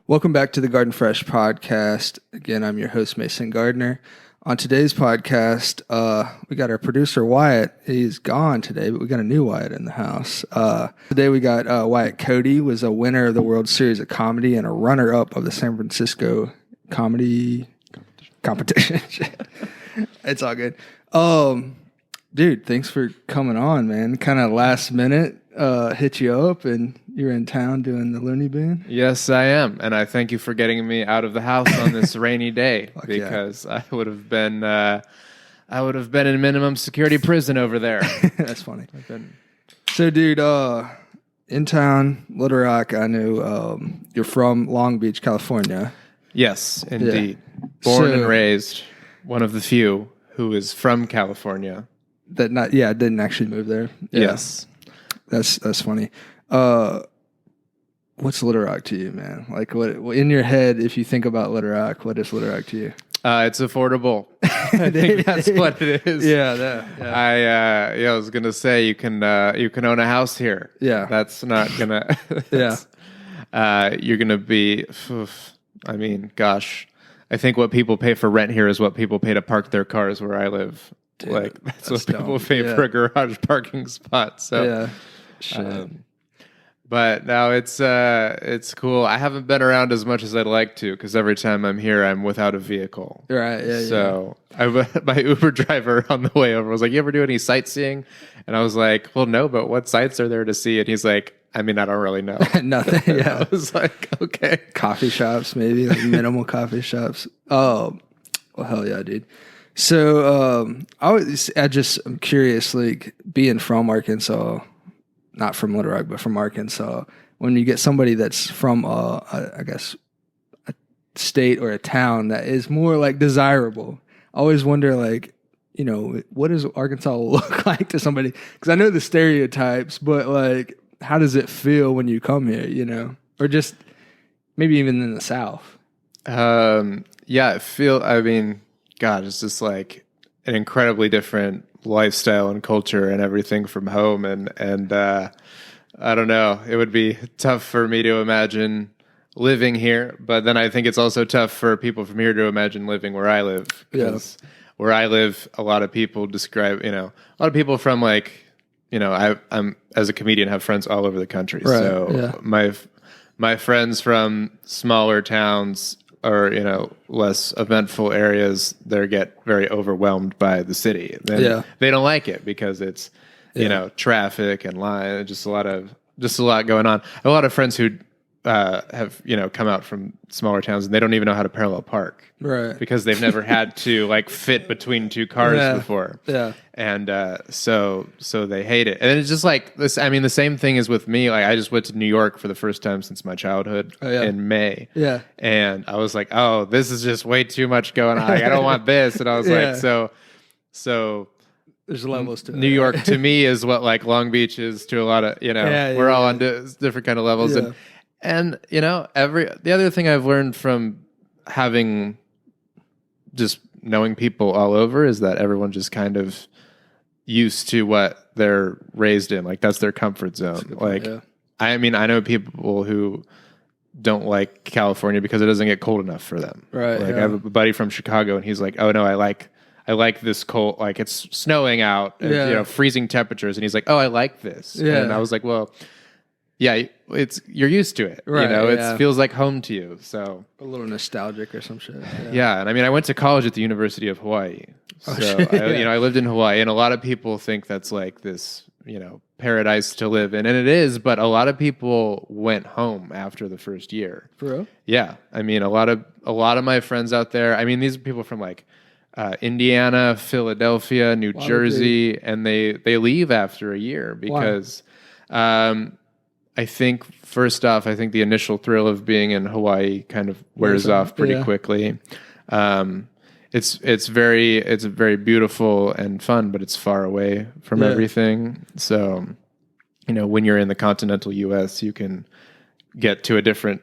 Welcome back to the Garden Fresh podcast. Again, I'm your host, Mason Gardner. On today's podcast, we got our producer, Wyatt. He's gone today, but we got a new Wyatt in the house. Today we got Wyatt Cote, was a winner of the World Series of Comedy and a runner-up of the San Francisco Comedy Competition. It's all good. Dude, thanks for coming on, man. Kind of last minute, hit you up, and you're in town doing the Looney Bin. Yes, I am, and I thank you for getting me out of the house on this rainy day because I would have been in minimum security prison over there. That's funny. So, dude, in town, Little Rock. I know you're from Long Beach, California. Yes, indeed. Yeah. Born and raised, one of the few who is from California. Didn't actually move there. Yeah. Yes. That's funny. What's Little Rock to you, man? Like, what in your head, if you think about Little Rock, what is Little Rock to you? It's affordable. I think that's what it is. Yeah. I was gonna say you can own a house here. Yeah, that's not gonna. You're gonna be. I mean, gosh, I think what people pay for rent here is what people pay to park their cars where I live. Dude, that's what people pay for a garage parking spot. So but now it's cool. I haven't been around as much as I'd like to because every time I'm here, I'm without a vehicle. Right. Yeah. So my Uber driver on the way over was like, "You ever do any sightseeing?" And I was like, "Well, no, but what sights are there to see?" And he's like, "I mean, I don't really know." Nothing. Yeah. I was like, "Okay." Coffee shops, maybe like minimal coffee shops. Oh, well, hell yeah, dude. So I'm curious, like being from Arkansas, not from Little Rock, but from Arkansas, when you get somebody that's from, I guess, a state or a town that is more like desirable, I always wonder, like, you know, what does Arkansas look like to somebody? Because I know the stereotypes, but like, how does it feel when you come here, you know? Or just maybe even in the South? God, it's just like an incredibly different lifestyle and culture and everything from home. And I don't know, it would be tough for me to imagine living here. But then I think it's also tough for people from here to imagine living where I live. Because where I live, a lot of people describe, a lot of people from like, I'm as a comedian have friends all over the country. Right, so my friends from smaller towns or less eventful areas, they get very overwhelmed by the city. They don't like it because it's traffic and line, just a lot going on. I have a lot of friends who have come out from smaller towns and they don't even know how to parallel park, right? Because they've never had to like fit between two cars before, and so they hate it. And it's just like this. I mean, the same thing is with me. Like, I just went to New York for the first time since my childhood in May, and I was like, oh, this is just way too much going on. Like, I don't want this. And I was like, so. There's levels to it. New York to me is what like Long Beach is to a lot of we're all on different kind of levels, and the other thing I've learned from having just knowing people all over is that everyone just kind of used to what they're raised in, like that's their comfort zone. I mean, I know people who don't like California because it doesn't get cold enough for them. Right. Like I have a buddy from Chicago, and he's like, "Oh no, I like this cold, like it's snowing out, and, freezing temperatures." And he's like, "Oh, I like this." Yeah. And I was like, "Well, yeah, you're used to it. Right, it feels like home to you." So a little nostalgic or some shit. Yeah. And I mean, I went to college at the University of Hawaii. I lived in Hawaii, and a lot of people think that's like this, paradise to live in. And it is, but a lot of people went home after the first year. For real? Yeah. I mean, a lot of my friends out there, I mean, these are people from like Indiana, Philadelphia, New Jersey, and they leave after a year because I think first off, the initial thrill of being in Hawaii kind of wears off pretty quickly. It's very beautiful and fun, but it's far away from everything. So, when you're in the continental U.S., you can get to a different,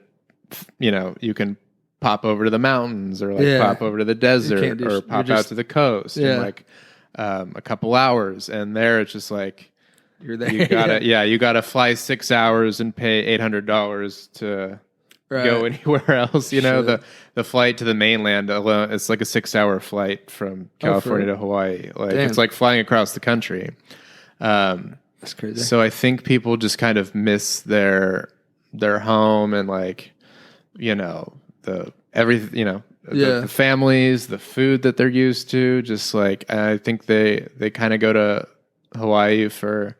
you can pop over to the mountains or pop over to the desert or pop out to the coast in like a couple hours. And there it's just like, you're there. You gotta fly 6 hours and pay $800 to go anywhere else. You know, Shit. the flight to the mainland alone, it's like a 6-hour flight from California to Hawaii. Like Damn. it's like flying across the country. That's crazy. So I think people just kind of miss their home and like, you know, the families, the food that they're used to. Just like I think they kind of go to Hawaii for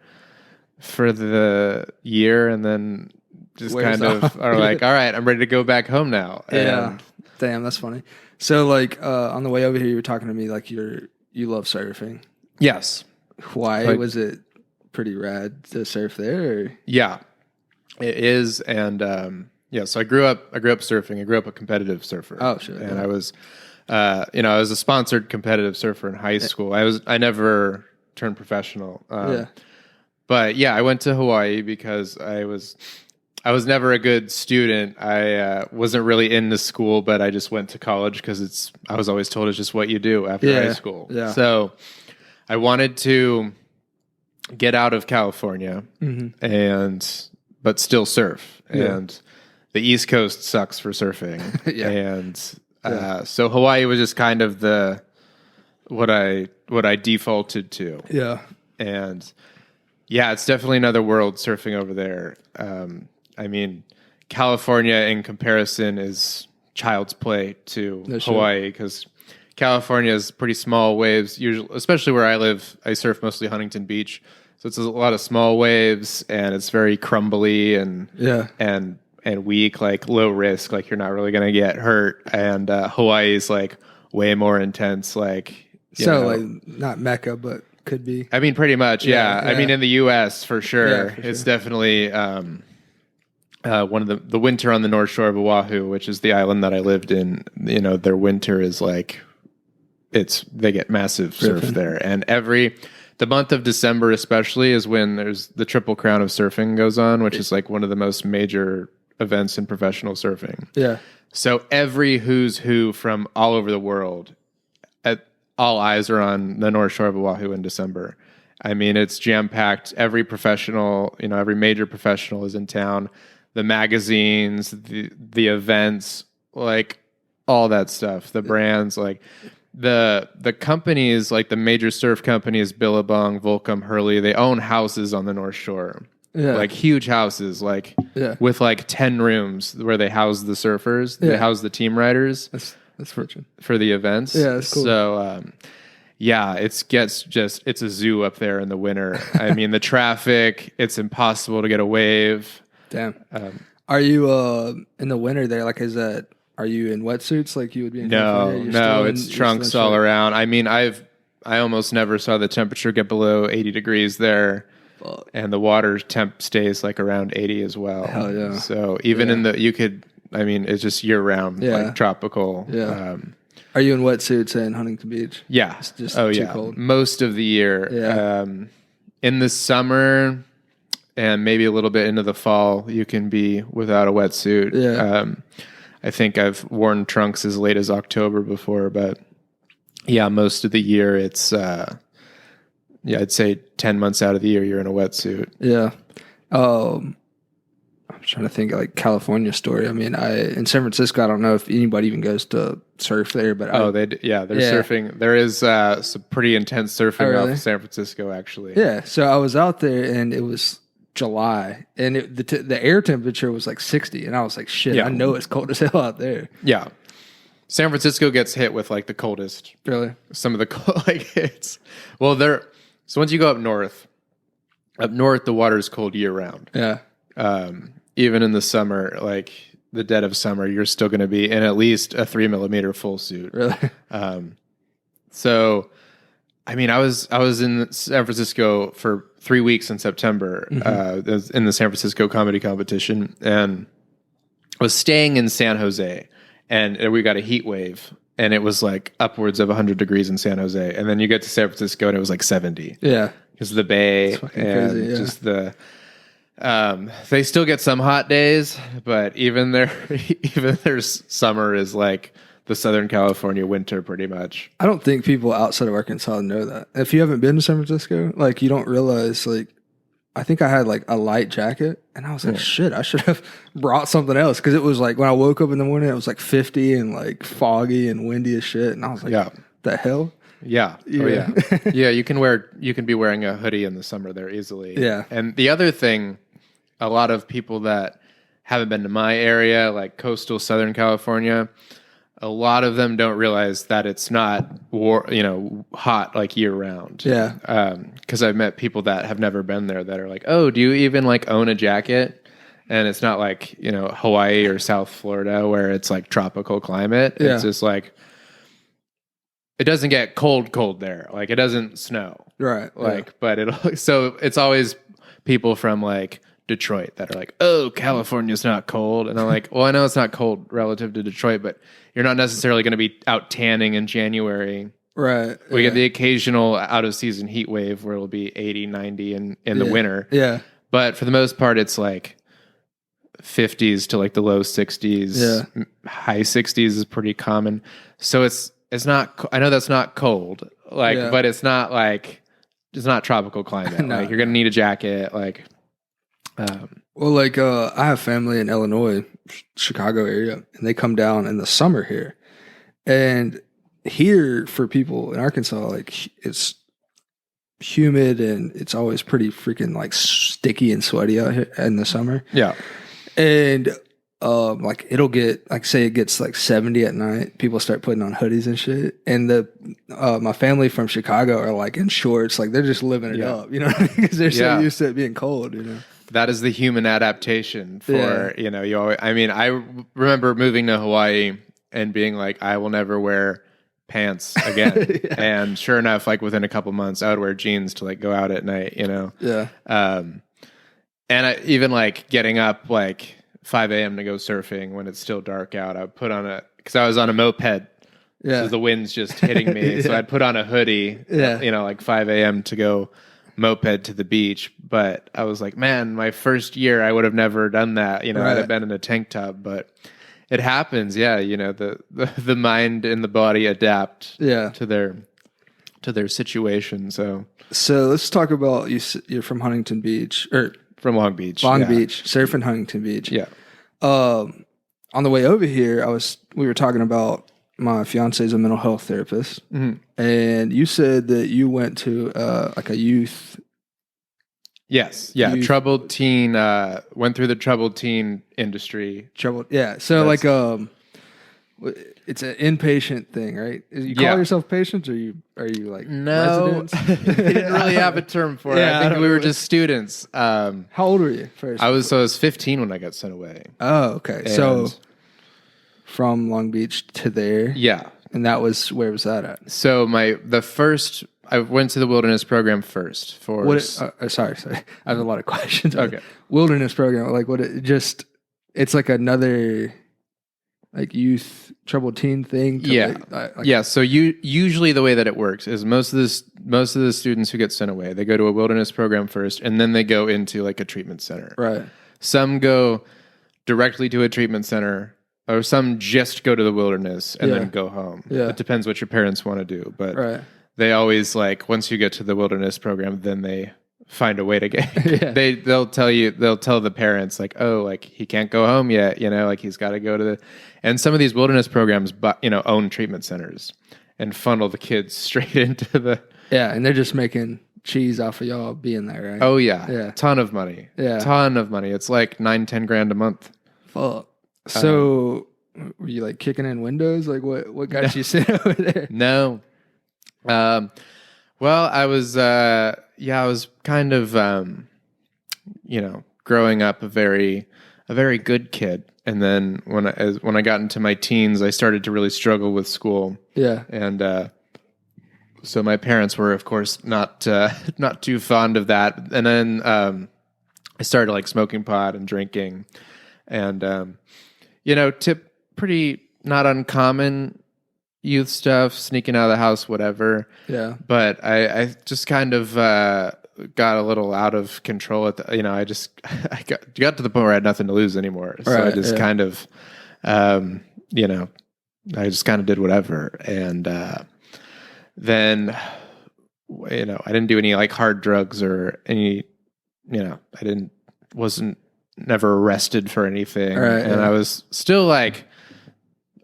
the year and then just Wears kind of off. are like, all right, I'm ready to go back home now. Yeah. And Damn, that's funny. So like on the way over here, you were talking to me like you love surfing. yes. Why Like- was it pretty rad to surf there? Or? Yeah, it is. And so I grew up surfing. I grew up a competitive surfer. Oh, shit. And Yeah. I was, I was a sponsored competitive surfer in high school. I never turned professional. But yeah, I went to Hawaii because I was never a good student. I wasn't really into school, but I just went to college because I was always told it's just what you do after high school. Yeah. So I wanted to get out of California but still surf. Yeah. And the East Coast sucks for surfing. Yeah. And so Hawaii was just kind of what I defaulted to. Yeah. And yeah, it's definitely another world surfing over there. I mean, California in comparison is child's play to Hawaii because California is pretty small waves, usually, especially where I live. I surf mostly Huntington Beach, so it's a lot of small waves, and it's very crumbly and weak, like low risk, like you're not really going to get hurt. And Hawaii is like way more intense, like like not Mecca, but could be. I mean, pretty much, yeah. Yeah. I mean, in the U.S. for sure, Yeah, for it's sure. definitely one of the winter on the North Shore of Oahu, which is the island that I lived in. You know, their winter is like they get massive surf there, and the month of December especially is when there's the Triple Crown of Surfing goes on, which is like one of the most major events in professional surfing. Yeah. So every who's who from all over the world, all eyes are on the North Shore of Oahu in December. I mean, it's jam-packed. Every professional, every major professional is in town. The magazines, the events, like all that stuff. The brands, like the companies, like the major surf companies, Billabong, Volcom, Hurley, they own houses on the North Shore. Yeah. Like huge houses, like with like 10 rooms where they house the surfers. They house the team riders. That's fortune For the events. Yeah, that's cool. So, it's a zoo up there in the winter. I mean, the traffic, it's impossible to get a wave. Damn. Are you in the winter there? Like, are you in wetsuits like you would be in California? No, it's trunks all around. I mean, I almost never saw the temperature get below 80 degrees there. Fuck. And the water temp stays like around 80 as well. Hell yeah. So even it's just year round, like tropical. Yeah. Are you in wetsuits in Huntington Beach? Yeah. It's just too cold. Most of the year. Yeah. In the summer and maybe a little bit into the fall, you can be without a wetsuit. Yeah. I think I've worn trunks as late as October before, but yeah, most of the year it's, I'd say 10 months out of the year, you're in a wetsuit. Yeah. I'm trying to think like California story. I mean, in San Francisco, I don't know if anybody even goes to surf there, but they're surfing. There is some pretty intense surfing off of San Francisco, actually. Yeah. So I was out there and it was July and the air temperature was like 60 and I was like, shit, I know it's cold as hell out there. Yeah. San Francisco gets hit with like the coldest. Really? Some of the so once you go up north, the water is cold year round. Yeah. Even in the summer, like the dead of summer, you're still going to be in at least a 3 millimeter full suit. Really? So, I mean, I was in San Francisco for 3 weeks in September, in the San Francisco comedy competition, and I was staying in San Jose, and we got a heat wave, and it was like upwards of 100 degrees in San Jose, and then you get to San Francisco, and it was like 70. Yeah. Because of the bay and crazy, just the. They still get some hot days, but even their summer is like the Southern California winter, pretty much. I don't think people outside of Arkansas know that. If you haven't been to San Francisco, like you don't realize like I think I had like a light jacket, and I was like, shit, I should have brought something else, because it was like when I woke up in the morning, it was like 50 and like foggy and windy as shit, and I was like, the hell? Yeah. Yeah. Oh yeah. Yeah, you can be wearing a hoodie in the summer there easily. Yeah. And the other thing, a lot of people that haven't been to my area, like coastal Southern California, a lot of them don't realize that it's not hot like year round. Yeah. Because I've met people that have never been there that are like, oh, do you even like own a jacket? And it's not like, Hawaii or South Florida where it's like tropical climate. Yeah. It's just like, it doesn't get cold there. Like it doesn't snow. Right. Like, but so it's always people from like Detroit that are like, oh, California's not cold. And I'm like, well, I know it's not cold relative to Detroit, but you're not necessarily going to be out tanning in January. Right. We get the occasional out of season heat wave where it'll be 80, 90 in the winter. Yeah. But for the most part, it's like 50s to like the low 60s. Yeah. High 60s is pretty common. So it's not, I know that's not cold, like, but it's not like, it's not tropical climate. No. Like you're going to need a jacket. Like, well, like I have family in Illinois, Chicago area, and they come down in the summer here. And here for people in Arkansas, like it's humid and it's always pretty freaking like sticky and sweaty out here in the summer. Yeah. And like it'll get like, say it gets like 70 at night, people start putting on hoodies and shit. And my family from Chicago are like in shorts, like they're just living it up, you know what I mean? Because they're so used to it being cold, That is the human adaptation for, you always, I mean, I remember moving to Hawaii and being like, I will never wear pants again. And sure enough, like within a couple months, I would wear jeans to like go out at night, Yeah. And even like getting up like 5 a.m. to go surfing when it's still dark out, I would put on because I was on a moped. Yeah. So the wind's just hitting me. So I'd put on a hoodie, like 5 a.m. to go moped to the beach. But I was like, man, my first year, I would have never done that. I'd have been in a tank top, but it happens. Yeah. The mind and the body adapt to their situation. So let's talk about, you're from Huntington Beach, or from Long Beach. Beach, surfing Huntington Beach. Yeah. On the way over here, we were talking about my fiance's a mental health therapist, and you said that you went to like a youth. Yes. Yeah. Troubled teen. Went through the troubled teen industry. Yeah. So it's an inpatient thing, right? You call yourself patients, or are you like no? residents? We didn't really have a term for it. I think we were just students. How old were you first? I was 15 when I got sent away. Oh, okay. So from Long Beach to there. Yeah. And where was that at? So I went to the wilderness program first sorry. I have a lot of questions. Okay. Wilderness program, like it's like another like youth troubled teen thing. So usually the way that it works is most of the students who get sent away, they go to a wilderness program first, and then they go into like a treatment center. Right. Some go directly to a treatment center, or some just go to the wilderness and then go home. Yeah. It depends what your parents want to do, but right. They always like, once you get to the wilderness program, then they find a way to get, they'll tell the parents like, oh, like he can't go home yet, like he's got to go to and some of these wilderness programs, own treatment centers and funnel the kids straight into the. Yeah. And they're just making cheese off of y'all being there, right? Oh yeah. Yeah. Ton of money. Yeah. Ton of money. It's like $9-10 grand a month. Fuck. So were you like kicking in windows? Like what got you sent over there? No. Well, I was kind of, growing up a very good kid. And then when I got into my teens, I started to really struggle with school. Yeah. And, so my parents were, of course, not too fond of that. And then, I started like smoking pot and drinking and, pretty not uncommon youth stuff, sneaking out of the house, whatever. Yeah. But I just kind of got a little out of control at I got to the point where I had nothing to lose anymore. So I just kind of, I just kind of did whatever. And then, I didn't do any like hard drugs or any wasn't never arrested for anything. Right, and I was still like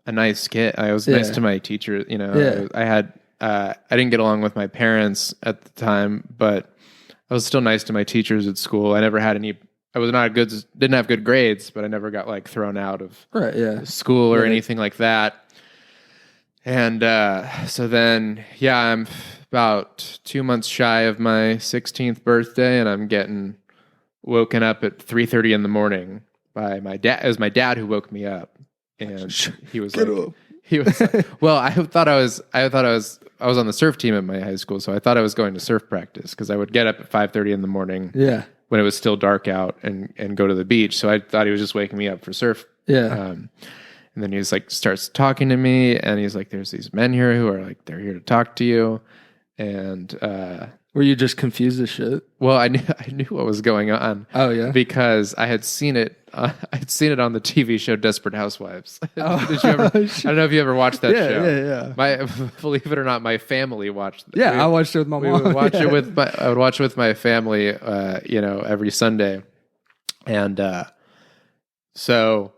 a nice kid. I was nice to my teacher. I didn't get along with my parents at the time, but I was still nice to my teachers at school. I never had any, didn't have good grades, but I never got like thrown out of school or anything like that. And so then, I'm about 2 months shy of my 16th birthday, and I'm getting woken up at 3:30 in the morning by my dad. It was my dad who woke me up, and he was well, I was on the surf team at my high school, so I thought I was going to surf practice because I would get up at 5:30 in the morning when it was still dark out and go to the beach. So I thought he was just waking me up for surf. And then he was like, starts talking to me, and he's like, there's these men here who are like, they're here to talk to you. And were you just confused as shit? Well, I knew what was going on. Oh yeah, because I had seen it. I'd seen it on the TV show Desperate Housewives. Did you ever? I don't know if you ever watched that show. Believe it or not, my family watched it. I watched it with my mom. I would watch it with my family. Every Sunday, and so.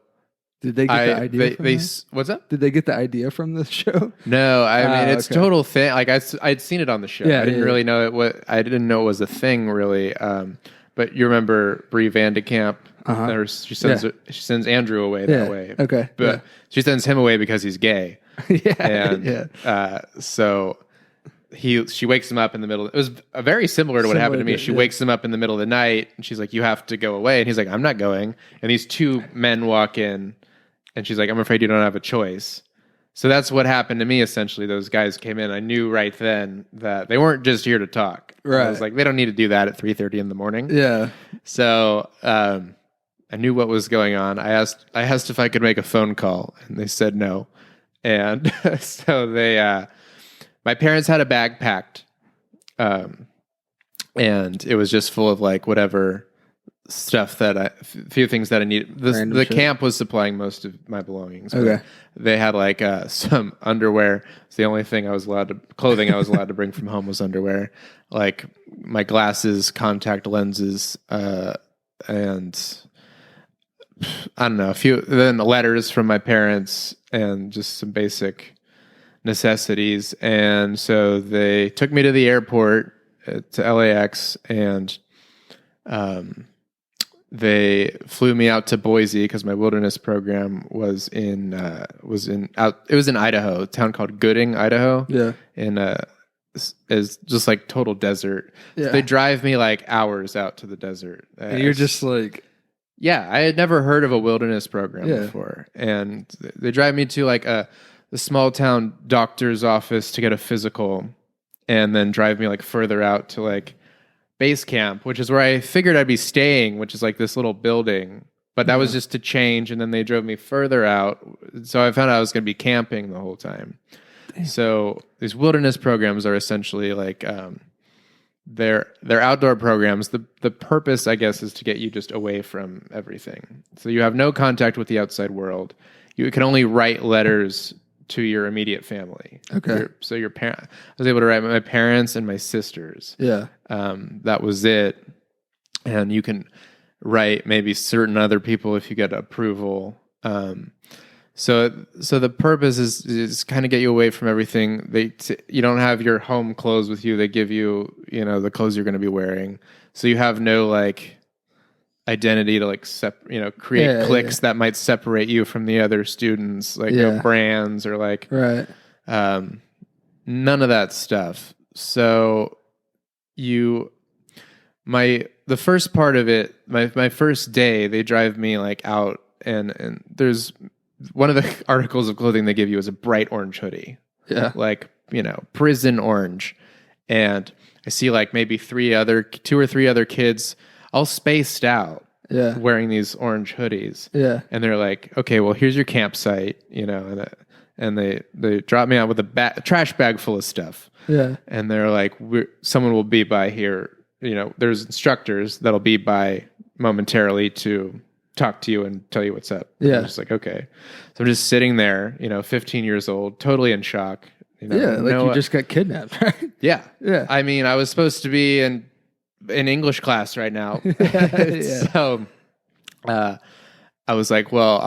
Did they get the idea from what's up? Did they get the idea from the show? No, I mean, it's total thing. Like I'd seen it on the show. I didn't really know it. I didn't know it was a thing really. But you remember Brie Vandekamp? She sends Andrew away that way. Okay. But she sends him away because he's gay. So she wakes him up in the middle. It was very similar to what happened to me. She wakes him up in the middle of the night, and she's like, "You have to go away." And he's like, "I'm not going." And these two men walk in. And she's like, I'm afraid you don't have a choice. So that's what happened to me, essentially. Those guys came in. I knew right then that they weren't just here to talk. Right. I was like, they don't need to do that at 3:30 in the morning. Yeah. So I knew what was going on. I asked if I could make a phone call, and they said no. And so my parents had a bag packed. And it was just full of like whatever stuff a few things that I needed. The camp was supplying most of my belongings. Okay. They had like some underwear. It's the only thing clothing I was allowed to bring from home was underwear. Like my glasses, contact lenses, and I don't know, then letters from my parents and just some basic necessities. And so they took me to the airport to LAX, and they flew me out to Boise because my wilderness program was in Idaho, a town called Gooding, Idaho. Yeah. Is just like total desert. Yeah. So they drive me like hours out to the desert. And you're just like, I had never heard of a wilderness program before. And they drive me to like the small town doctor's office to get a physical, and then drive me like further out to like base camp, which is where I figured I'd be staying, which is like this little building, but that was just to change. And then they drove me further out. So I found out I was going to be camping the whole time. Damn. So these wilderness programs are essentially like, they're outdoor programs. The purpose, I guess, is to get you just away from everything. So you have no contact with the outside world. You can only write letters to your immediate family. Okay. So your parent, I was able to write my parents and my sisters. Yeah. That was it. And you can write maybe certain other people if you get approval. So the purpose is kind of get you away from everything. You don't have your home clothes with you. They give you, the clothes you're going to be wearing. So you have no like identity to like create cliques that might separate you from the other students, like no brands or like none of that stuff. So the first part of it, my first day, they drive me like out, and there's one of the articles of clothing they give you is a bright orange hoodie. Yeah. Like, prison orange. And I see like maybe 2 or 3 other kids all spaced out, wearing these orange hoodies. Yeah. And they're like, okay, well, here's your campsite, and they drop me out with a trash bag full of stuff. Yeah. And they're like, someone will be by here. There's instructors that'll be by momentarily to talk to you and tell you what's up. Yeah. I'm just like, okay. So I'm just sitting there, 15 years old, totally in shock. You just got kidnapped, right? Yeah. Yeah. I mean, I was supposed to be in in English class right now. Yeah. So I was like, well,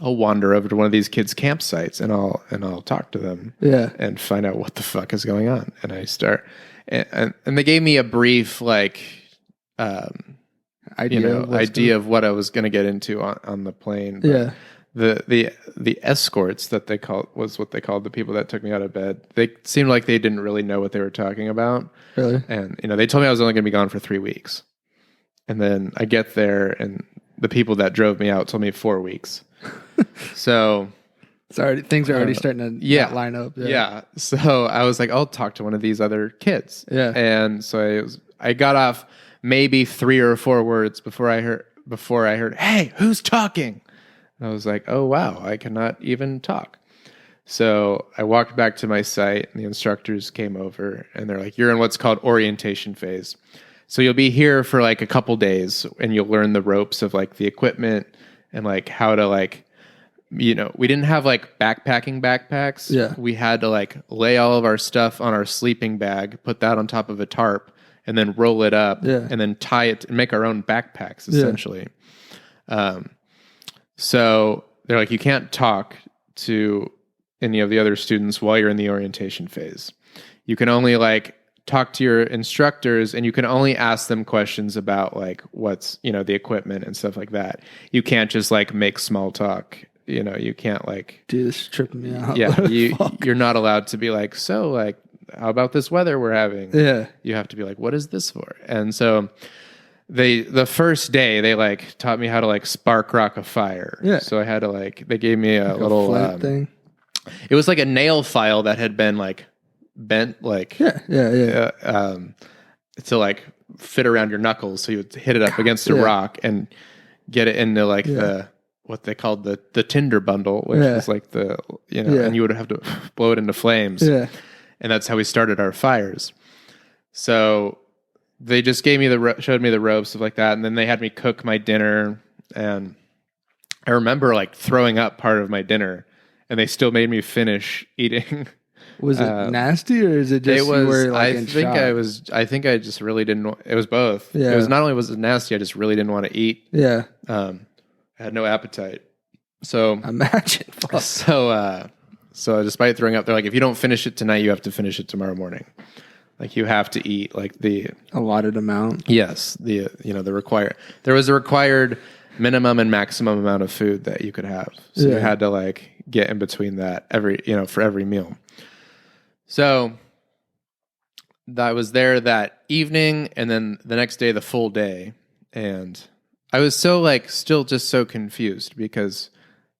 I'll wander over to one of these kids' campsites and I'll talk to them Yeah. and find out what the fuck is going on. And I start, and they gave me a brief idea of what I was going to get into on the plane. But Yeah. The escorts that they called was what they called the people that took me out of bed. They seemed like they didn't really know what they were talking about. Really? And they told me I was only going to be gone for 3 weeks. And then I get there and the people that drove me out told me 4 weeks. So things are already starting to not line up. Yeah. So I was like, I'll talk to one of these other kids. Yeah. And so I got off maybe 3 or 4 words before I heard, hey, who's talking? And I was like, oh, wow, I cannot even talk. So I walked back to my site and the instructors came over and they're like, you're in what's called orientation phase. So you'll be here for like a couple days and you'll learn the ropes of like the equipment and like how to like, we didn't have like backpacking backpacks. Yeah. We had to like lay all of our stuff on our sleeping bag, put that on top of a tarp and then roll it up and then tie it and make our own backpacks essentially. So they're like, you can't talk to any of the other students while you're in the orientation phase. You can only like talk to your instructors and you can only ask them questions about like what's, the equipment and stuff like that. You can't just like make small talk. You can't like... Dude, this is tripping me out. Yeah, you're not allowed to be like, so like, how about this weather we're having? Yeah. You have to be like, what is this for? And so the first day they like taught me how to like spark rock a fire. Yeah. So I had to like, they gave me a little flint thing. It was like a nail file that had been like bent like to like fit around your knuckles. So you would hit it up against a rock and get it into like what they called the tinder bundle, which was like and you would have to blow it into flames. Yeah. And that's how we started our fires. So they just gave me showed me the ropes of like that. And then they had me cook my dinner. And I remember like throwing up part of my dinner and they still made me finish eating. Was it nasty or is it just, I think I just really didn't, it was both. Yeah. It was not only was it nasty, I just really didn't want to eat. Yeah. I had no appetite. So imagine. So despite throwing up, they're like, if you don't finish it tonight, you have to finish it tomorrow morning. Like you have to eat like the allotted amount. Yes. There was a required minimum and maximum amount of food that you could have. So you had to like get in between that for every meal. So I was there that evening and then the next day, the full day. And I was so like, still just so confused because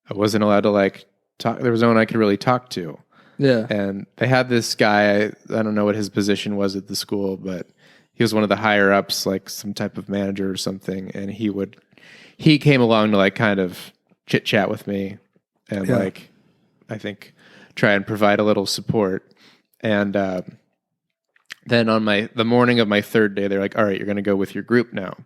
I wasn't allowed to like talk. There was no one I could really talk to. Yeah. And they had this guy, I don't know what his position was at the school, but he was one of the higher ups, like some type of manager or something. And he came along to like kind of chit chat with me and like, I think try and provide a little support. And then on the morning of my third day, they're like, all right, you're going to go with your group now.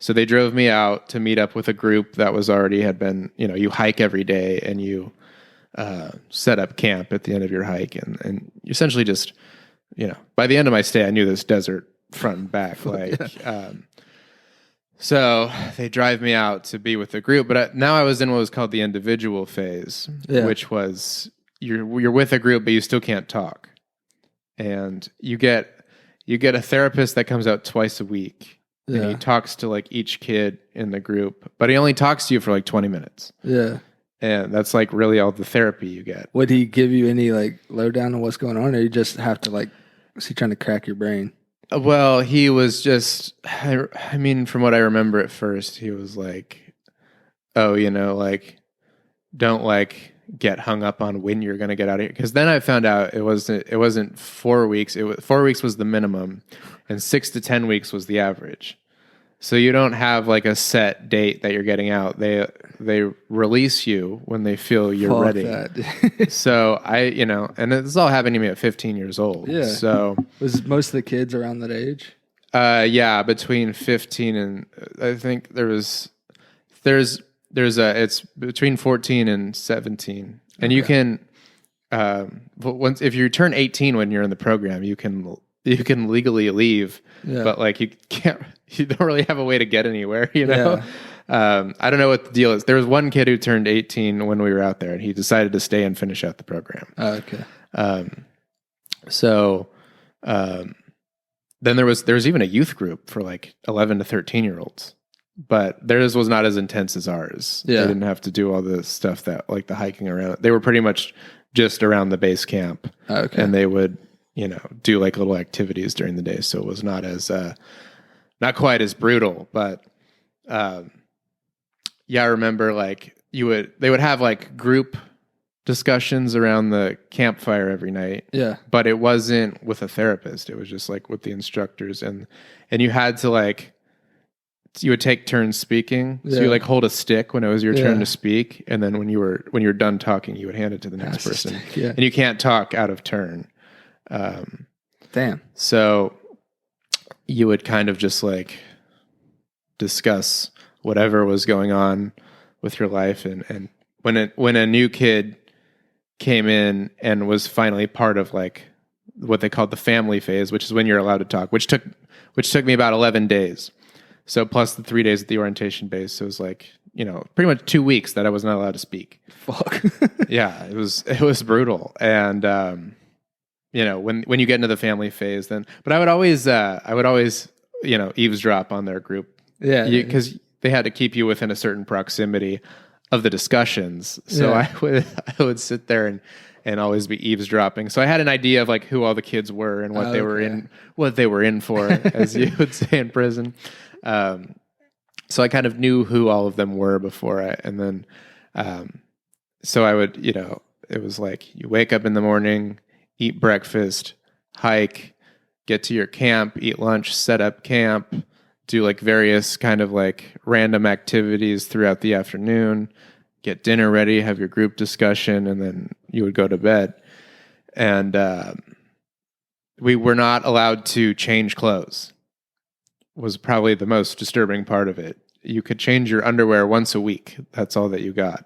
So they drove me out to meet up with a group that had been, you hike every day and you set up camp at the end of your hike. And you essentially just, by the end of my stay, I knew this desert front and back. So they drive me out to be with the group. But now I was in what was called the individual phase, which was you're with a group, but you still can't talk. And you get a therapist that comes out twice a week. Yeah. And he talks to like each kid in the group, but he only talks to you for like 20 minutes. Yeah. And that's like really all the therapy you get. Would he give you any like lowdown on what's going on, or you just have to like, is he trying to crack your brain? Well, he was just, I mean, from what I remember at first, he was like, oh, like, don't like get hung up on when you're going to get out of here. Because then I found out it wasn't 4 weeks. 4 weeks was the minimum and 6 to 10 weeks was the average. So you don't have like a set date that you're getting out. They release you when they feel you're ready. So and this is all happening to me at 15 years old. Yeah. So was most of the kids around that age? Yeah, between 15 and I think there's it's between 14 and 17. And you can if you turn 18 when you're in the program, you can you can legally leave, Yeah. but like you don't really have a way to get anywhere, you know? I don't know what the deal is. There was one kid who turned 18 when we were out there, and he decided to stay and finish out the program. Oh, okay. Then there was even a youth group for like 11 to 13-year-olds, but theirs was not as intense as ours. Yeah. They didn't have to do all the stuff that like the hiking around. They were pretty much just around the base camp. Okay. And they would, do like little activities during the day. So it was not as, not quite as brutal, but, I remember like they would have like group discussions around the campfire every night. Yeah. But it wasn't with a therapist. It was just like with the instructors, and you had to like, you would take turns speaking. So you like hold a stick when it was your turn to speak, and then when you were done talking, you would hand it to the next person. And you can't talk out of turn. Damn. So you would kind of just like discuss whatever was going on with your life, and when a new kid came in and was finally part of like what they called the family phase, which is when you're allowed to talk, which took me about 11 days. So plus the 3 days at the orientation base. So it was like, pretty much 2 weeks that I was not allowed to speak. Fuck. Yeah, it was brutal. And, when you get into the family phase, then, but I would always, eavesdrop on their group. Yeah. Because they had to keep you within a certain proximity of the discussions. So I would sit there and always be eavesdropping. So I had an idea of like who all the kids were and what they were in for, as you would say in prison. So I kind of knew who all of them were before so I would, it was like you wake up in the morning, eat breakfast, hike, get to your camp, eat lunch, set up camp, do like various kind of like random activities throughout the afternoon, get dinner ready, have your group discussion, and then you would go to bed. And we were not allowed to change clothes. Was probably the most disturbing part of it. You could change your underwear once a week. That's all that you got.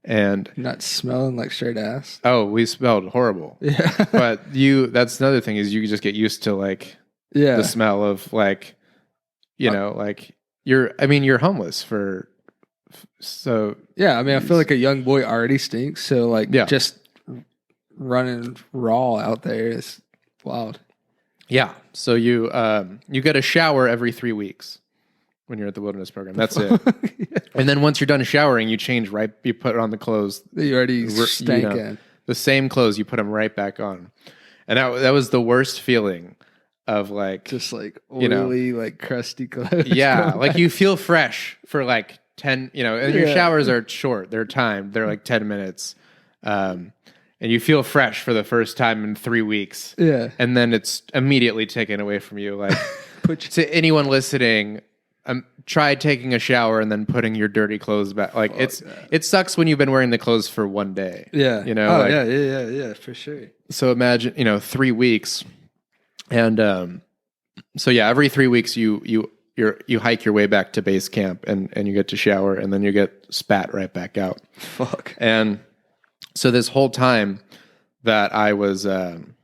And not smelling like straight ass. Oh, we smelled horrible. Yeah. But that's another thing is you just get used to like the smell of like, like you're homeless so. Yeah. I mean, I feel like a young boy already stinks. So like just running raw out there is wild. Yeah. So you get a shower every 3 weeks when you're at the wilderness program. That's it. And then once you're done showering, you put on the clothes that you already stank in. The same clothes, you put them right back on. And that was the worst feeling of like just like oily, like crusty clothes. Yeah. Like you feel fresh for like 10, and your showers are short. They're timed. They're like 10 minutes. And you feel fresh for the first time in 3 weeks. Yeah. And then it's immediately taken away from you. Like to anyone listening, try taking a shower and then putting your dirty clothes back. Like it sucks when you've been wearing the clothes for one day. Yeah. Yeah, for sure. So imagine, 3 weeks. And every 3 weeks you hike your way back to base camp and you get to shower and then you get spat right back out. Fuck. And so this whole time that I was when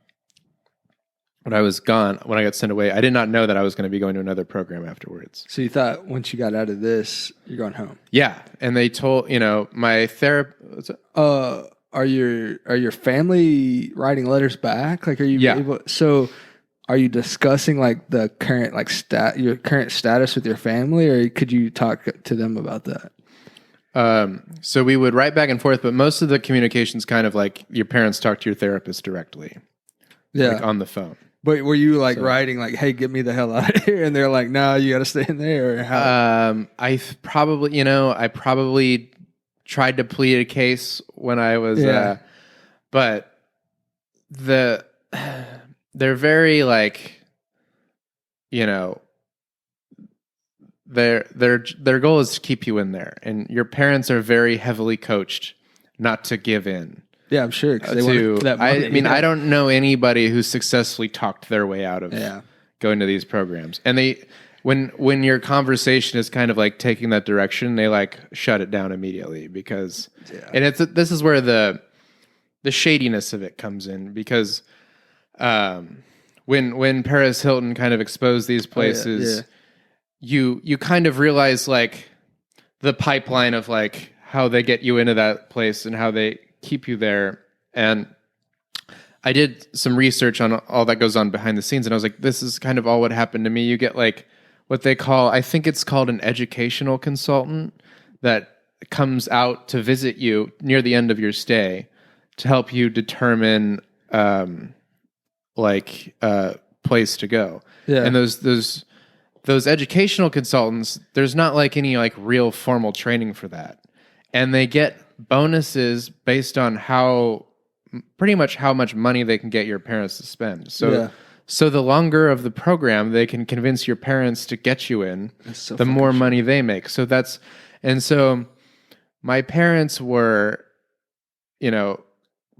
I was gone, when I got sent away, I did not know that I was going to be going to another program afterwards. So you thought once you got out of this, you're going home? Yeah. And they told, my therapist... Are your family writing letters back? Like, are you able... So are you discussing like the current, like your current status with your family, or could you talk to them about that? So we would write back and forth, but most of the communication's kind of like your parents talk to your therapist directly. Yeah. Like on the phone. But were you like writing like, "Hey, get me the hell out of here," and they're like, "No, you got to stay in there"? Or how? I probably tried to plead a case when I was, but they're very like, their goal is to keep you in there, and your parents are very heavily coached not to give in. Yeah, I'm sure. They want that money. I don't know anybody who successfully talked their way out of going to these programs. And when your conversation is kind of like taking that direction, they like shut it down immediately because, and this is where the shadiness of it comes in because, when Paris Hilton kind of exposed these places, you kind of realize like the pipeline of like how they get you into that place and how they keep you there. And I did some research on all that goes on behind the scenes, and I was like, this is kind of all what happened to me. You get like what they call, I think it's called an educational consultant that comes out to visit you near the end of your stay to help you determine place to go. Yeah. And those educational consultants, there's not like any like real formal training for that. And they get bonuses based on pretty much how much money they can get your parents to spend. So the longer of the program they can convince your parents to get you in, the more money they make. So my parents were,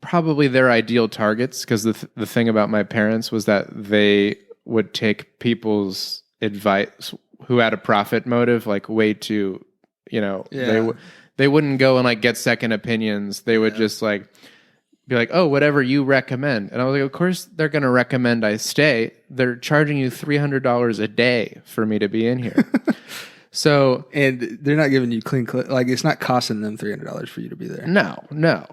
probably their ideal targets, because the thing about my parents was that they would take people's advice who had a profit motive like way too, they wouldn't go and like get second opinions. They would just like be like, oh, whatever you recommend. And I was like, of course they're going to recommend I stay. They're charging you $300 a day for me to be in here. And they're not giving you clean, like it's not costing them $300 for you to be there. No.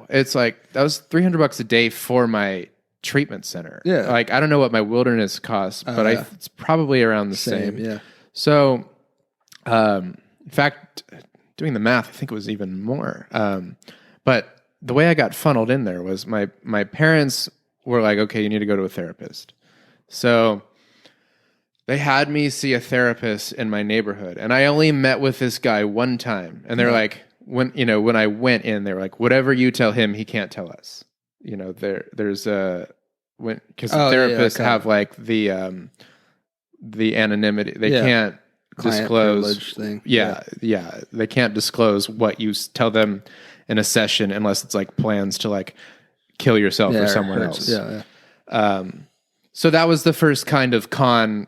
It's like, that was $300 a day for my treatment center. Yeah. Like, I don't know what my wilderness costs, but it's probably around the same. Yeah. So, in fact, doing the math, I think it was even more. But the way I got funneled in there was my parents were like, okay, you need to go to a therapist. So they had me see a therapist in my neighborhood, and I only met with this guy one time. And they're like, when I went in, they were like, whatever you tell him, he can't tell us. There's because therapists have like the anonymity. They can't disclose thing. Yeah. They can't disclose what you tell them in a session unless it's like plans to like kill yourself or someone else. So that was the first kind of con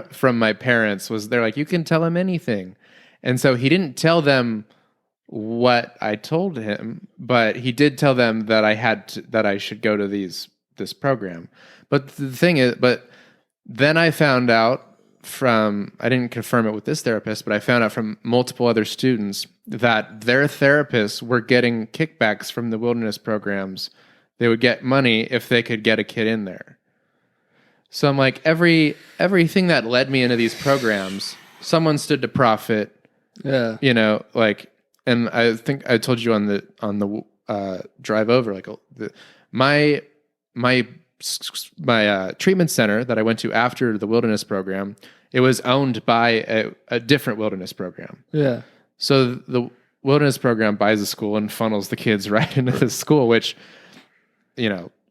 from my parents, was they're like, you can tell him anything. And so he didn't tell them what I told him, but he did tell them that that I should go to this program. But the thing is, then I found out I didn't confirm it with this therapist, but I found out from multiple other students that their therapists were getting kickbacks from the wilderness programs. They would get money if they could get a kid in there. So I'm like, everything that led me into these programs, someone stood to profit. Yeah. And I think I told you on the drive over, like my treatment center that I went to after the wilderness program, it was owned by a different wilderness program. Yeah. So the wilderness program buys a school and funnels the kids right into the school, which,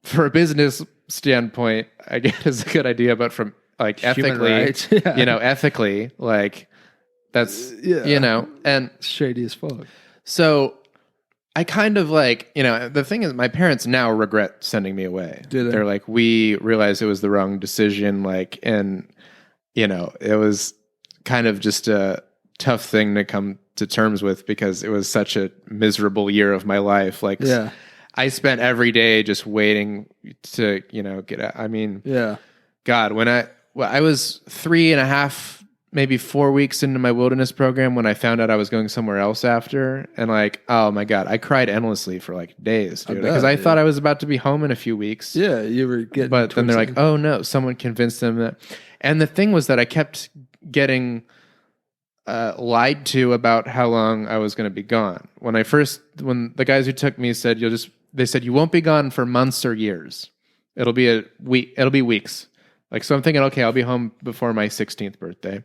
for a business standpoint, I guess is a good idea, but from like ethically, like that's, and shady as fuck. So I kind of like, the thing is, my parents now regret sending me away. Do they? They're like, we realized it was the wrong decision. Like, and it was kind of just a tough thing to come to terms with, because it was such a miserable year of my life. Like, I spent every day just waiting to, get out. I mean, God, when I was 3.5, maybe 4 weeks into my wilderness program, when I found out I was going somewhere else after, and like, oh my God, I cried endlessly for like days, dude, because I thought I was about to be home in a few weeks. Yeah, you were getting. But then they're like, oh no, someone convinced them that. And the thing was that I kept getting lied to about how long I was going to be gone. When the guys who took me said, they said, you won't be gone for months or years. It'll be it'll be weeks. Like, so I'm thinking, okay, I'll be home before my 16th birthday.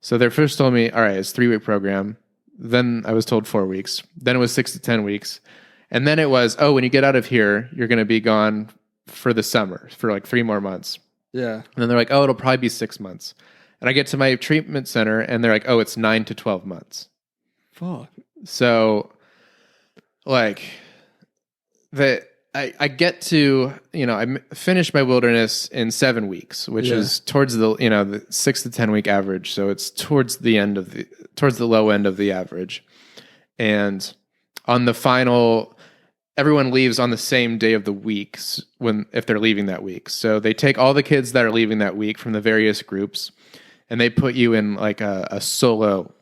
So they first told me, all right, it's a 3-week program. Then I was told 4 weeks. Then it was 6 to 10 weeks. And then it was, when you get out of here, you're going to be gone for the summer for like 3 more months. Yeah. And then they're like, it'll probably be 6 months. And I get to my treatment center and they're like, it's 9 to 12 months. Fuck. So like I get to, I finished my wilderness in 7 weeks, which is towards the 6 to 10 week average. So it's towards the low end of the average. And on the final, everyone leaves on the same day of the week if they're leaving that week. So they take all the kids that are leaving that week from the various groups, and they put you in like a solo,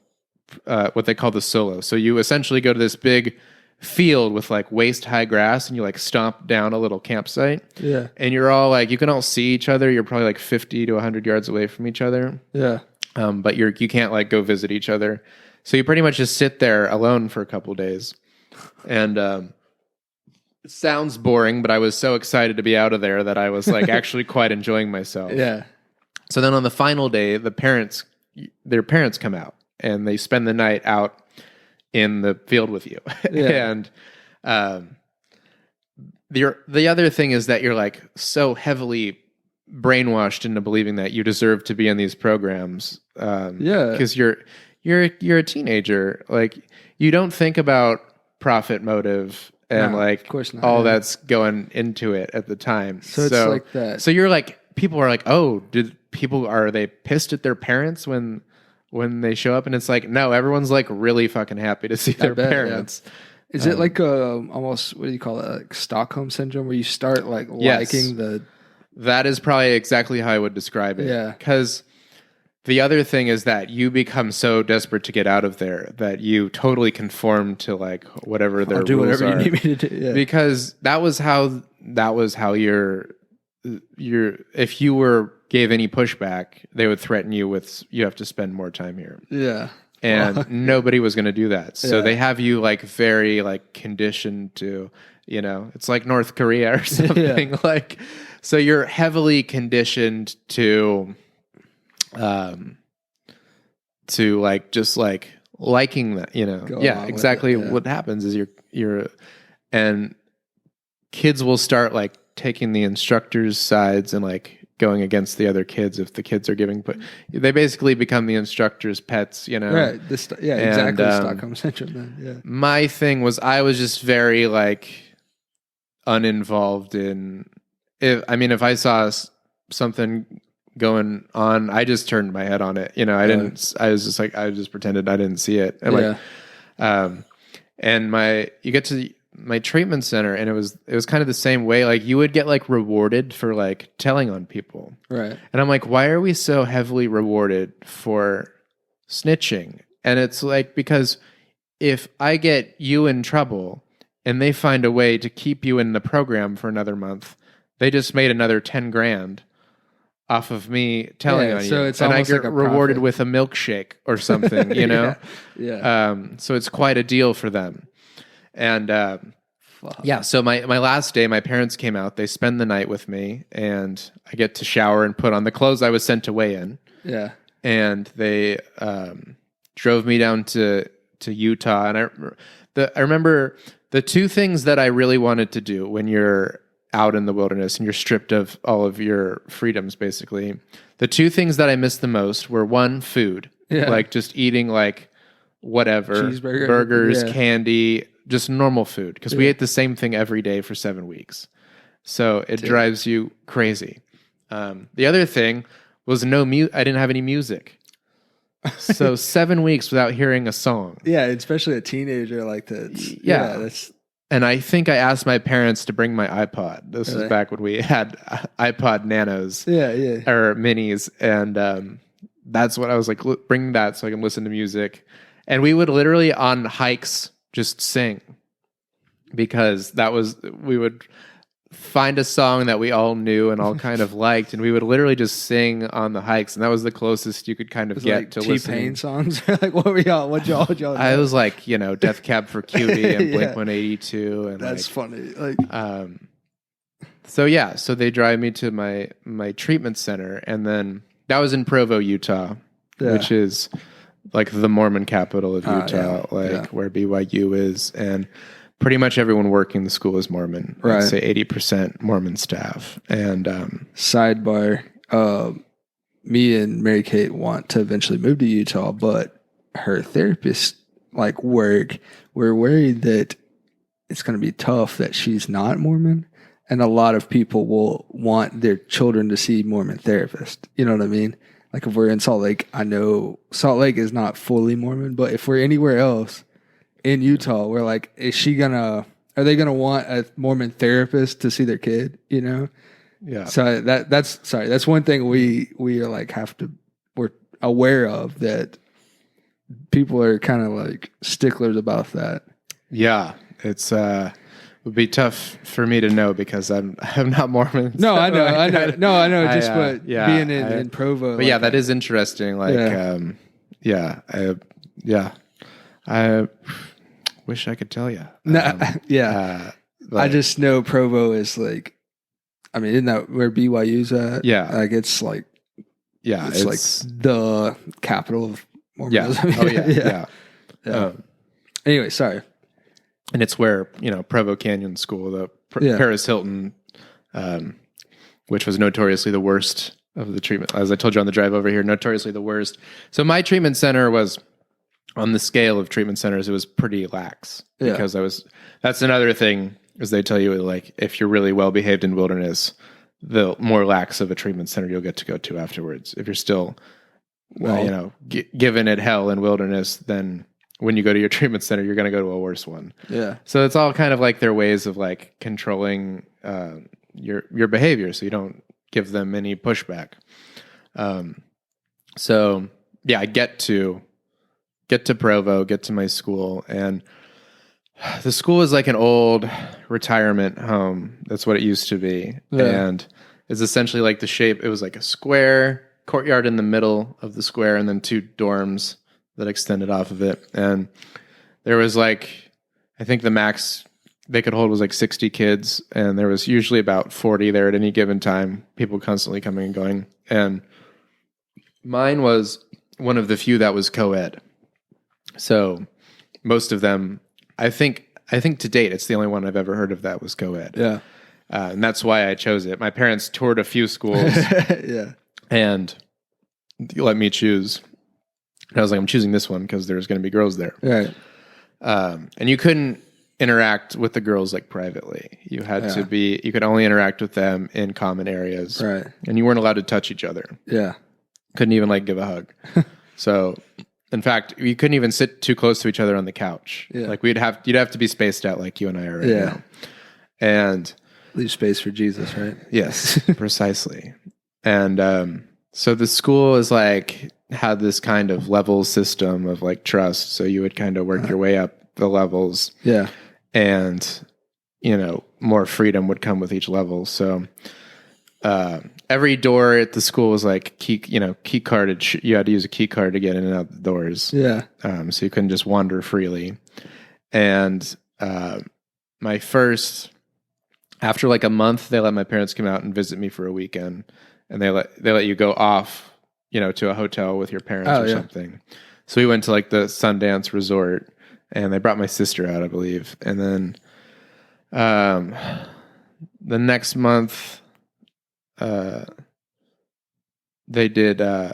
what they call the solo. So you essentially go to this big field with like waist high grass, and you like stomp down a little campsite. Yeah. And you're all like, you can all see each other. You're probably like 50 to 100 yards away from each other. Yeah. But you can't like go visit each other. So you pretty much just sit there alone for a couple of days. And it sounds boring, but I was so excited to be out of there that I was like actually quite enjoying myself. Yeah. So then on the final day, their parents come out and they spend the night out in the field with you. Yeah. And the other thing is that you're like so heavily brainwashed into believing that you deserve to be in these programs. Because you're a teenager. Like, you don't think about profit motive and of course not, all that's going into it at the time. So it's like that. So you're like, people are like, oh, are they pissed at their parents when they show up? And it's like, no, everyone's like really fucking happy to see their parents. Yeah. Is it like almost, what do you call it, like Stockholm syndrome, where you start like Yes. liking the... That is probably exactly how I would describe it. Yeah. Because the other thing is that you become so desperate to get out of there that you totally conform to like whatever their I'll do rules whatever are. you need me to do. Yeah. Because that was how your if you gave any pushback, they would threaten you with, you have to spend more time here. Yeah. And nobody was going to do that. So Yeah. they have you like very like conditioned to, it's like North Korea or something. Yeah. Like, so you're heavily conditioned to like, just like liking that, Go yeah, along with exactly. it, yeah. What happens is and kids will start like taking the instructor's sides and like going against the other kids if the kids are they basically become the instructor's pets, Right. Exactly. Stockholm syndrome. Then. Yeah. My thing was, I was just very like uninvolved in, if I saw something going on, I just turned my head on it. I just pretended I didn't see it. And and you get to my treatment center, and it was kind of the same way. Like, you would get like rewarded for like telling on people. Right. And I'm like, why are we so heavily rewarded for snitching? And it's like, because if I get you in trouble and they find a way to keep you in the program for another month, they just made another 10 grand off of me telling on so you. it's and I almost get like a rewarded profit. with a milkshake or something, Yeah. So it's quite a deal for them. And so my last day, my parents came out. They spend the night with me, and I get to shower and put on the clothes I was sent away in. Yeah. And they drove me down to Utah. And I remember the two things that I really wanted to do when you're out in the wilderness and you're stripped of all of your freedoms, basically. The two things that I missed the most were, one, food. Yeah. Like just eating like whatever, Cheeseburger. burgers, Yeah. candy, just normal food, because we ate the same thing every day for 7 weeks. So it drives you crazy. The other thing was I didn't have any music. So 7 weeks without hearing a song. Yeah, especially a teenager like that. Yeah. That's... And I think I asked my parents to bring my iPod. This was Really? back when we had iPod Nanos. Yeah. Or minis. And that's what I was like, bring that so I can listen to music. And we would literally on hikes just sing, because we would find a song that we all knew and all kind of liked, and we would literally just sing on the hikes, and that was the closest you could kind of get like to T-Pain listening. songs. Like, what y'all know? I was like, Death Cab for Cutie and Yeah. Blink-182, and That's funny. Like, so they drive me to my treatment center, and then that was in Provo, Utah, which is like the Mormon capital of Utah, where BYU is, and pretty much everyone working the school is Mormon. Right. I'd say 80% Mormon staff. And sidebar, me and Mary Kate want to eventually move to Utah, but her therapist, like work, we're worried that it's going to be tough that she's not Mormon. And a lot of people will want their children to see Mormon therapists. You know what I mean? Like, if we're in Salt Lake, I know Salt Lake is not fully Mormon, but if we're anywhere else in Utah, we're like, is she gonna are they going to want a Mormon therapist to see their kid? You know? Yeah. So that's one thing we are like we're aware of, that people are kind of like sticklers about that. Yeah. It's, would be tough for me to know because I'm not Mormon. No, so I know. Being I, in Provo. But yeah, that is interesting. Like, I wish I could tell you. I just know Provo is like, I mean, isn't that where BYU's at? Yeah. Like it's like, it's like the capital of Mormonism. Yeah. Oh yeah. Yeah. Anyway, sorry. And it's where, Provo Canyon School, the Paris Hilton, which was notoriously the worst of the treatment. As I told you on the drive over here, notoriously the worst. So my treatment center was, on the scale of treatment centers, it was pretty lax because that's another thing, is they tell you, like, if you're really well behaved in wilderness, the more lax of a treatment center you'll get to go to afterwards. If you're still, given it hell in wilderness, then when you go to your treatment center, you're going to go to a worse one. Yeah. So it's all kind of like their ways of like controlling your behavior, so you don't give them any pushback. So yeah, I get to Provo, get to my school, and the school is like an old retirement home. That's what it used to be. Yeah. And it's essentially like the shape. It was like a square courtyard in the middle of the square, and then 2 dorms that extended off of it. And there was like, I think the max they could hold was like 60 kids. And there was usually about 40 there at any given time, people constantly coming and going. And mine was one of the few that was co-ed. So most of them, I think to date, it's the only one I've ever heard of that was co-ed. Yeah. And that's why I chose it. My parents toured a few schools. Yeah. And let me choose. And I was like, I'm choosing this one because there's going to be girls there. Right. And you couldn't interact with the girls like privately. You had to be, you could only interact with them in common areas. Right. And you weren't allowed to touch each other. Yeah. Couldn't even like give a hug. So, in fact, you couldn't even sit too close to each other on the couch. Yeah. Like you'd have to be spaced out like you and I are right now. And leave space for Jesus, right? Yes, precisely. And so the school is like had this kind of level system of like trust. So you would kind of work your way up the levels. Yeah. And, more freedom would come with each level. So every door at the school was like key carded. You had to use a key card to get in and out the doors. Yeah. So you couldn't just wander freely. And after like a month, they let my parents come out and visit me for a weekend, and they let you go off, to a hotel with your parents something. So we went to like the Sundance Resort, and they brought my sister out, I believe. And then the next month, they did the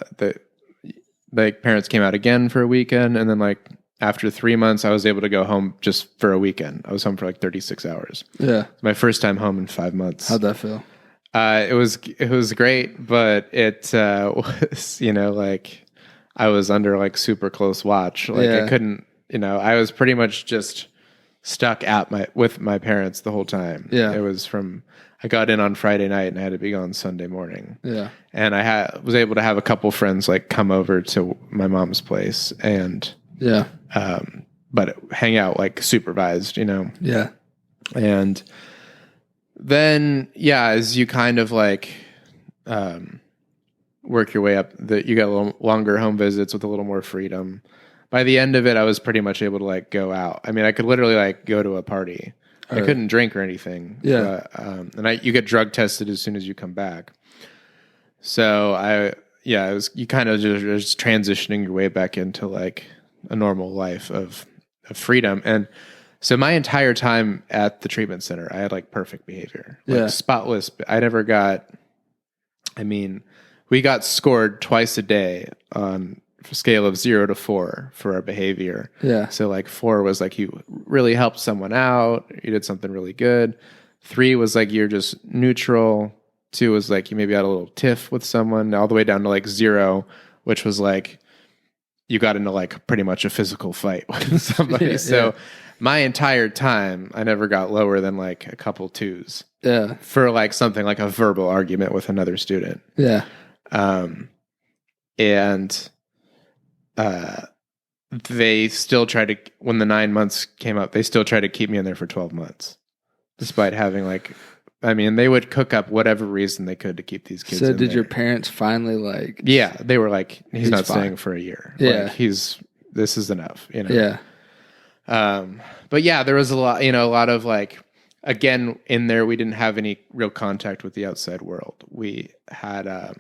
parents came out again for a weekend, and then like after 3 months, I was able to go home just for a weekend. I was home for like 36 hours. Yeah. My first time home in 5 months. How'd that feel? It was great, but it was, like I was under like super close watch. Like I couldn't, I was pretty much just stuck with my parents the whole time. Yeah. It was I got in on Friday night and I had to be gone Sunday morning. Yeah. And I was able to have a couple friends like come over to my mom's place and but hang out like supervised, Yeah. And then, as you kind of like work your way up, you got a little longer home visits with a little more freedom. By the end of it, I was pretty much able to like go out. I mean, I could literally like go to a party. I couldn't drink or anything. Yeah. But, you get drug tested as soon as you come back. So you kind of just transitioning your way back into like a normal life of freedom. And so my entire time at the treatment center, I had like perfect behavior, like spotless. We got scored twice a day on a scale of 0 to 4 for our behavior. Yeah. So like 4 was like you really helped someone out, you did something really good. 3 was like you're just neutral. 2 was like you maybe had a little tiff with someone, all the way down to like 0, which was like you got into like pretty much a physical fight with somebody. So my entire time, I never got lower than like a couple twos. Yeah. For like something like a verbal argument with another student. Yeah. And they still tried to, when the 9 months came up, they still tried to keep me in there for 12 months, despite having like, I mean, they would cook up whatever reason they could to keep these kids. So did there. your parents finally like? Yeah, they were like, he's not fine. staying for a year. Yeah, like, this is enough. You know. Yeah. But yeah, there was a lot of like, again, in there, we didn't have any real contact with the outside world. We had,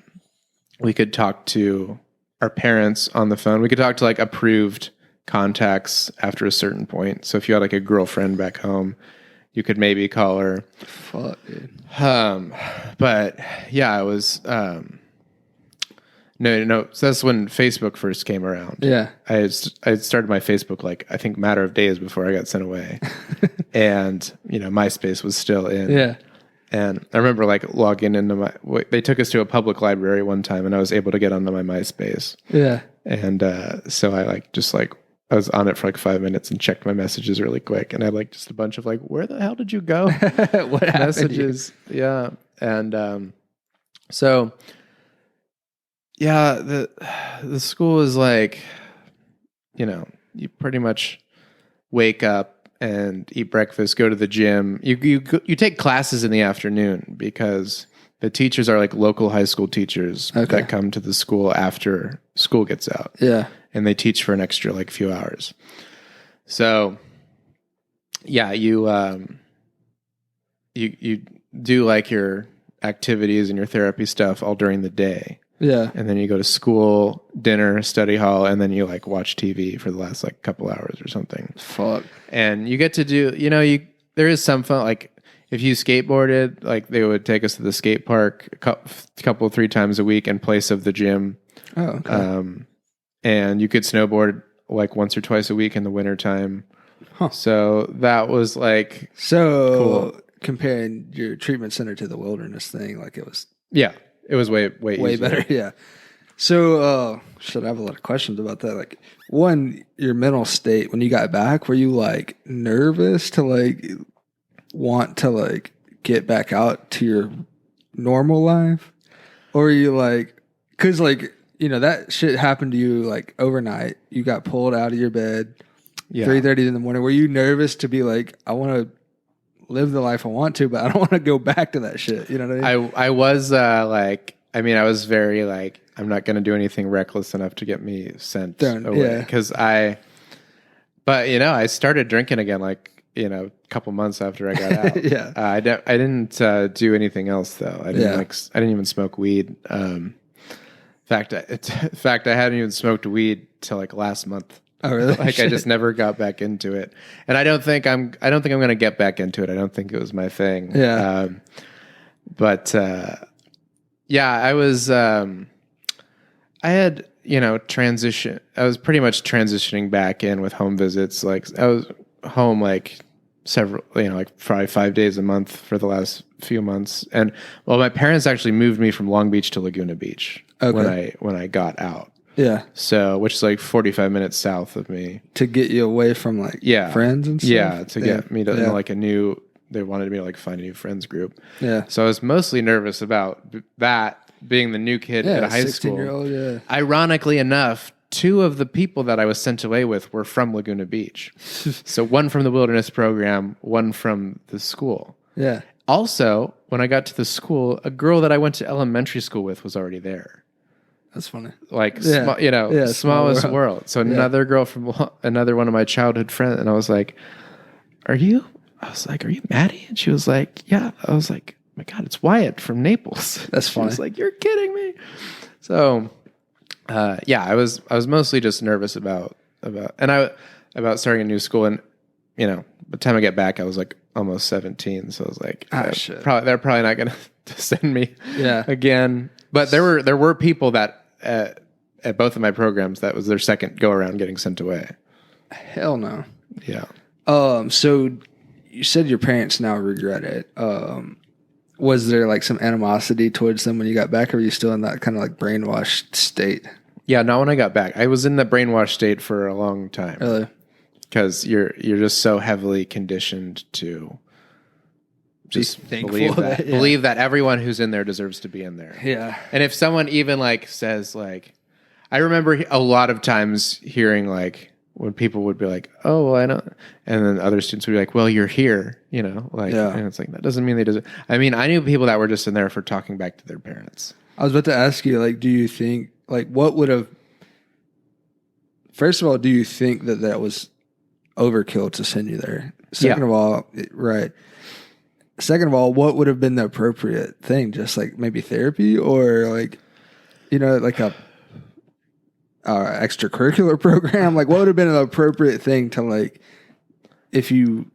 we could talk to our parents on the phone. We could talk to like approved contacts after a certain point. So if you had like a girlfriend back home, you could maybe call her. Fuck, dude. But yeah, it was, no. So that's when Facebook first came around. Yeah. I had started my Facebook, like, I think matter of days before I got sent away. And, you know, MySpace was still in. Yeah. And I remember like logging into they took us to a public library one time and I was able to get onto my MySpace. Yeah. And so I I was on it for like 5 minutes and checked my messages really quick. And I had like just a bunch of like, where the hell did you go? What messages. Yeah. And so yeah, the school is like, you know, you pretty much wake up and eat breakfast, go to the gym. You take classes in the afternoon because the teachers are like local high school teachers that come to the school after school gets out. Yeah. And they teach for an extra like few hours. So yeah, you do like your activities and your therapy stuff all during the day. Yeah. And then you go to school, dinner, study hall, and then you like watch TV for the last like couple hours or something. Fuck. And you get to do, you know, there is some fun. Like if you skateboarded, like they would take us to the skate park a couple 3 times a week in place of the gym. Oh, okay. And you could snowboard like once or twice a week in the wintertime. Huh. So that was like cool. Comparing your treatment center to the wilderness thing, like it was. Yeah. It was way better. Yeah. So, should I have a lot of questions about that? Like, one, your mental state when you got back, were you like nervous to like want to like get back out to your normal life, or are you like, because like, you know, that shit happened to you like overnight. You got pulled out of your bed, 3:30 in the morning. Were you nervous to be like, I want to live the life I want to, but I don't want to go back to that shit. You know what I mean? I was like, I mean, I was very like, I'm not going to do anything reckless enough to get me sent away. Because but you know, I started drinking again, like, you know, a couple months after I got out. Yeah. I didn't do anything else though. I didn't even smoke weed. In fact, I hadn't even smoked weed till like last month. Oh, really? Like I just never got back into it, and I don't think I'm going to get back into it. I don't think it was my thing. Yeah. But yeah, I was. I had, you know, transition. I was pretty much transitioning back in with home visits. Like I was home like several, you know, like probably 5 days a month for the last few months. And well, my parents actually moved me from Long Beach to Laguna Beach when I got out. Yeah. So, which is like 45 minutes south of me. To get you away from like friends and stuff? Yeah, to get me to like they wanted me to like find a new friends group. Yeah. So I was mostly nervous about that, being the new kid at a high school. 16-year-old, yeah. Ironically enough, 2 of the people that I was sent away with were from Laguna Beach. So one from the wilderness program, one from the school. Yeah. Also, when I got to the school, a girl that I went to elementary school with was already there. That's funny. Like, smallest world. So another girl from another one of my childhood friends. And I was like, are you Maddie? And she was like, yeah. I was like, my God, it's Wyatt from Naples. That's funny. She was like, you're kidding me. So, yeah, I was mostly just nervous about starting a new school. And, you know, by the time I get back, I was like almost 17. So I was like, shit. They're probably not going to send me again. But there were people that at both of my programs that was their second go around getting sent away. Hell no. Yeah. So you said your parents now regret it. Was there like some animosity towards them when you got back, or were you still in that kind of like brainwashed state? Yeah, not when I got back. I was in the brainwashed state for a long time. Really? Because you're just so heavily conditioned to just believe that everyone who's in there deserves to be in there. Yeah. And if someone even like says like, I remember a lot of times hearing like when people would be like, oh, well, I don't, and then other students would be like, well, you're here, you know, like, and it's like, that doesn't mean they deserve. I mean, I knew people that were just in there for talking back to their parents. I was about to ask you, like, do you think, like, what would have, first of all, do you think that was overkill to send you there? Second of all, right. Second of all, what would have been the appropriate thing? Just like maybe therapy or like, you know, like a extracurricular program? Like what would have been an appropriate thing to like, if you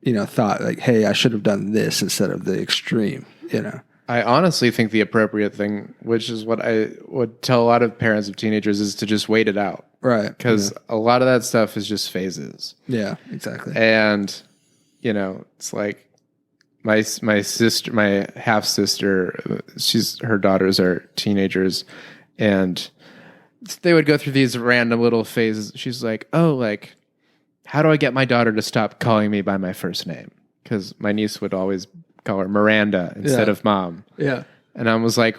know, thought like, hey, I should have done this instead of the extreme, you know? I honestly think the appropriate thing, which is what I would tell a lot of parents of teenagers, is to just wait it out. Right. Because a lot of that stuff is just phases. Yeah, exactly. And, you know, it's like my sister, my half sister, her daughters are teenagers, and they would go through these random little phases. She's like, oh, like, how do I get my daughter to stop calling me by my first name? Because my niece would always call her Miranda instead of mom. Yeah. And I was like,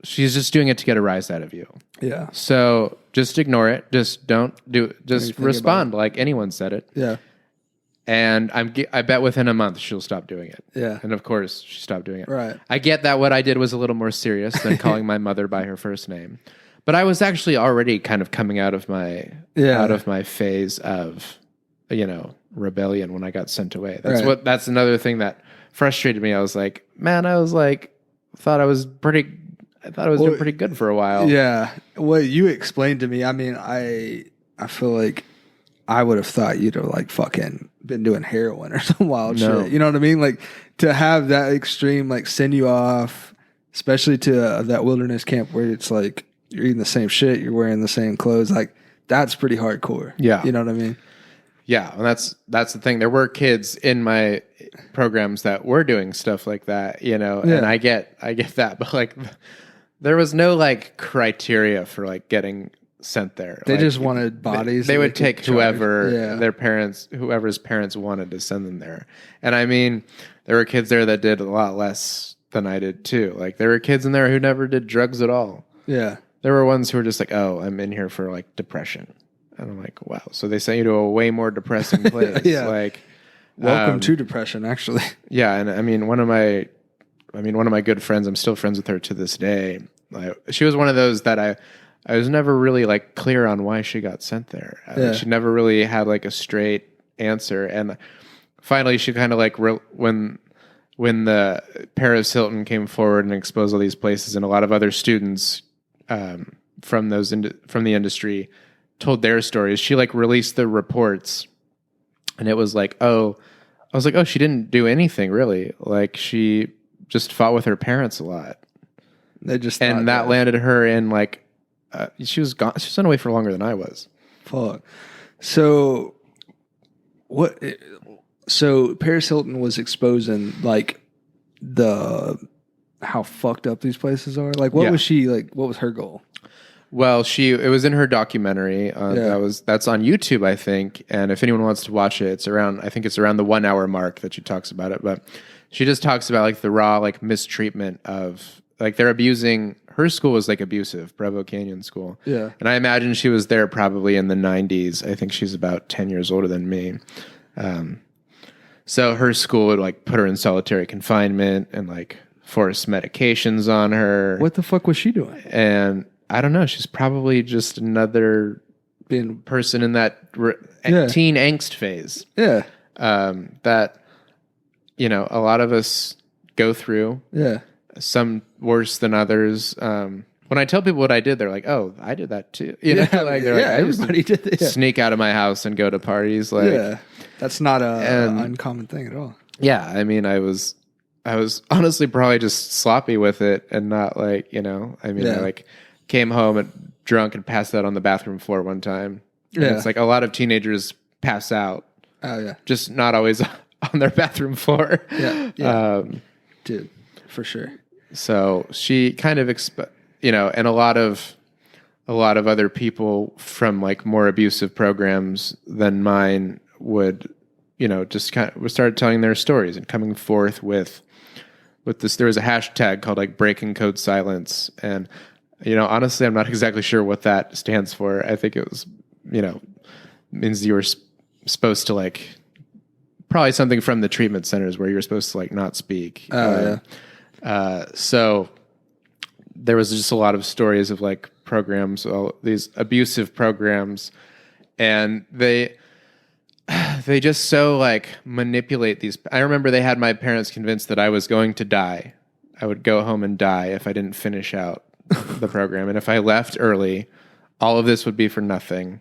she's just doing it to get a rise out of you. Yeah. So just ignore it. Just don't do it. Just respond like anyone said it. Yeah. And I bet within a month she'll stop doing it. Yeah. And of course she stopped doing it. Right. I get that what I did was a little more serious than calling my mother by her first name. But I was actually already kind of coming out of my phase of, you know, rebellion when I got sent away. That's another thing that frustrated me. I was like, man, thought I was doing pretty good for a while. Yeah. What you explained to me, I mean, I feel like I would have thought you'd have like fucking been doing heroin or some wild shit. You know what I mean? Like to have that extreme, like send you off, especially to that wilderness camp where it's like you're eating the same shit, you're wearing the same clothes. Like that's pretty hardcore. Yeah. You know what I mean? Yeah, and that's the thing. There were kids in my programs that were doing stuff like that, you know, and I get that, but like there was no like criteria for like getting sent there. They just wanted bodies. They would take whoever's parents wanted to send them there. And I mean, there were kids there that did a lot less than I did too. Like there were kids in there who never did drugs at all. Yeah. There were ones who were just like, oh, I'm in here for like depression. And I'm like, wow. So they sent you to a way more depressing place. Yeah. Like, welcome to depression, actually. Yeah. And I mean, one of my good friends, I'm still friends with her to this day. She was one of those that I was never really like clear on why she got sent there. She never really had like a straight answer. And finally she kind of like, when the Paris Hilton came forward and exposed all these places, and a lot of other students from the industry told their stories, she like released the reports, and it was like, oh, I was like, oh, she didn't do anything really. Like she just fought with her parents a lot. And that landed her in like, she was gone. She was away for longer than I was. Fuck. So what? So Paris Hilton was exposing like how fucked up these places are. Like, what was she like? What was her goal? Well, it was in her documentary. That's on YouTube, I think. And if anyone wants to watch it, I think it's around the 1 hour mark that she talks about it. But she just talks about like the raw like mistreatment of like they're abusing. Her school was like abusive, Bravo Canyon School. Yeah. And I imagine she was there probably in the 90s. I think she's about 10 years older than me. So her school would like put her in solitary confinement and like force medications on her. What the fuck was she doing? And I don't know. She's probably just another person in that teen angst phase. Yeah. That, you know, a lot of us go through. Yeah. Some worse than others. When I tell people what I did, they're like, "Oh, I did that too." You know, like everybody did that. Sneak out of my house and go to parties. Like, that's not an uncommon thing at all. Yeah, I mean, I was honestly probably just sloppy with it and not like, you know. I mean, I like came home and drunk and passed out on the bathroom floor one time. Yeah, it's like a lot of teenagers pass out. Oh yeah, just not always on their bathroom floor. Yeah. Dude, for sure. So she kind of, you know, and a lot of a lot of other people from like more abusive programs than mine would, just kind of started telling their stories and coming forth with this. There was a hashtag called like breaking code silence. And, honestly, I'm not exactly sure what that stands for. I think it was, means you were supposed to like, probably something from the treatment centers where you're supposed to like not speak. So there was just a lot of stories of like programs, these abusive programs, and they just so like manipulate these. I remember they had my parents convinced that I was going to die. I would go home and die if I didn't finish out the program. And if I left early, all of this would be for nothing,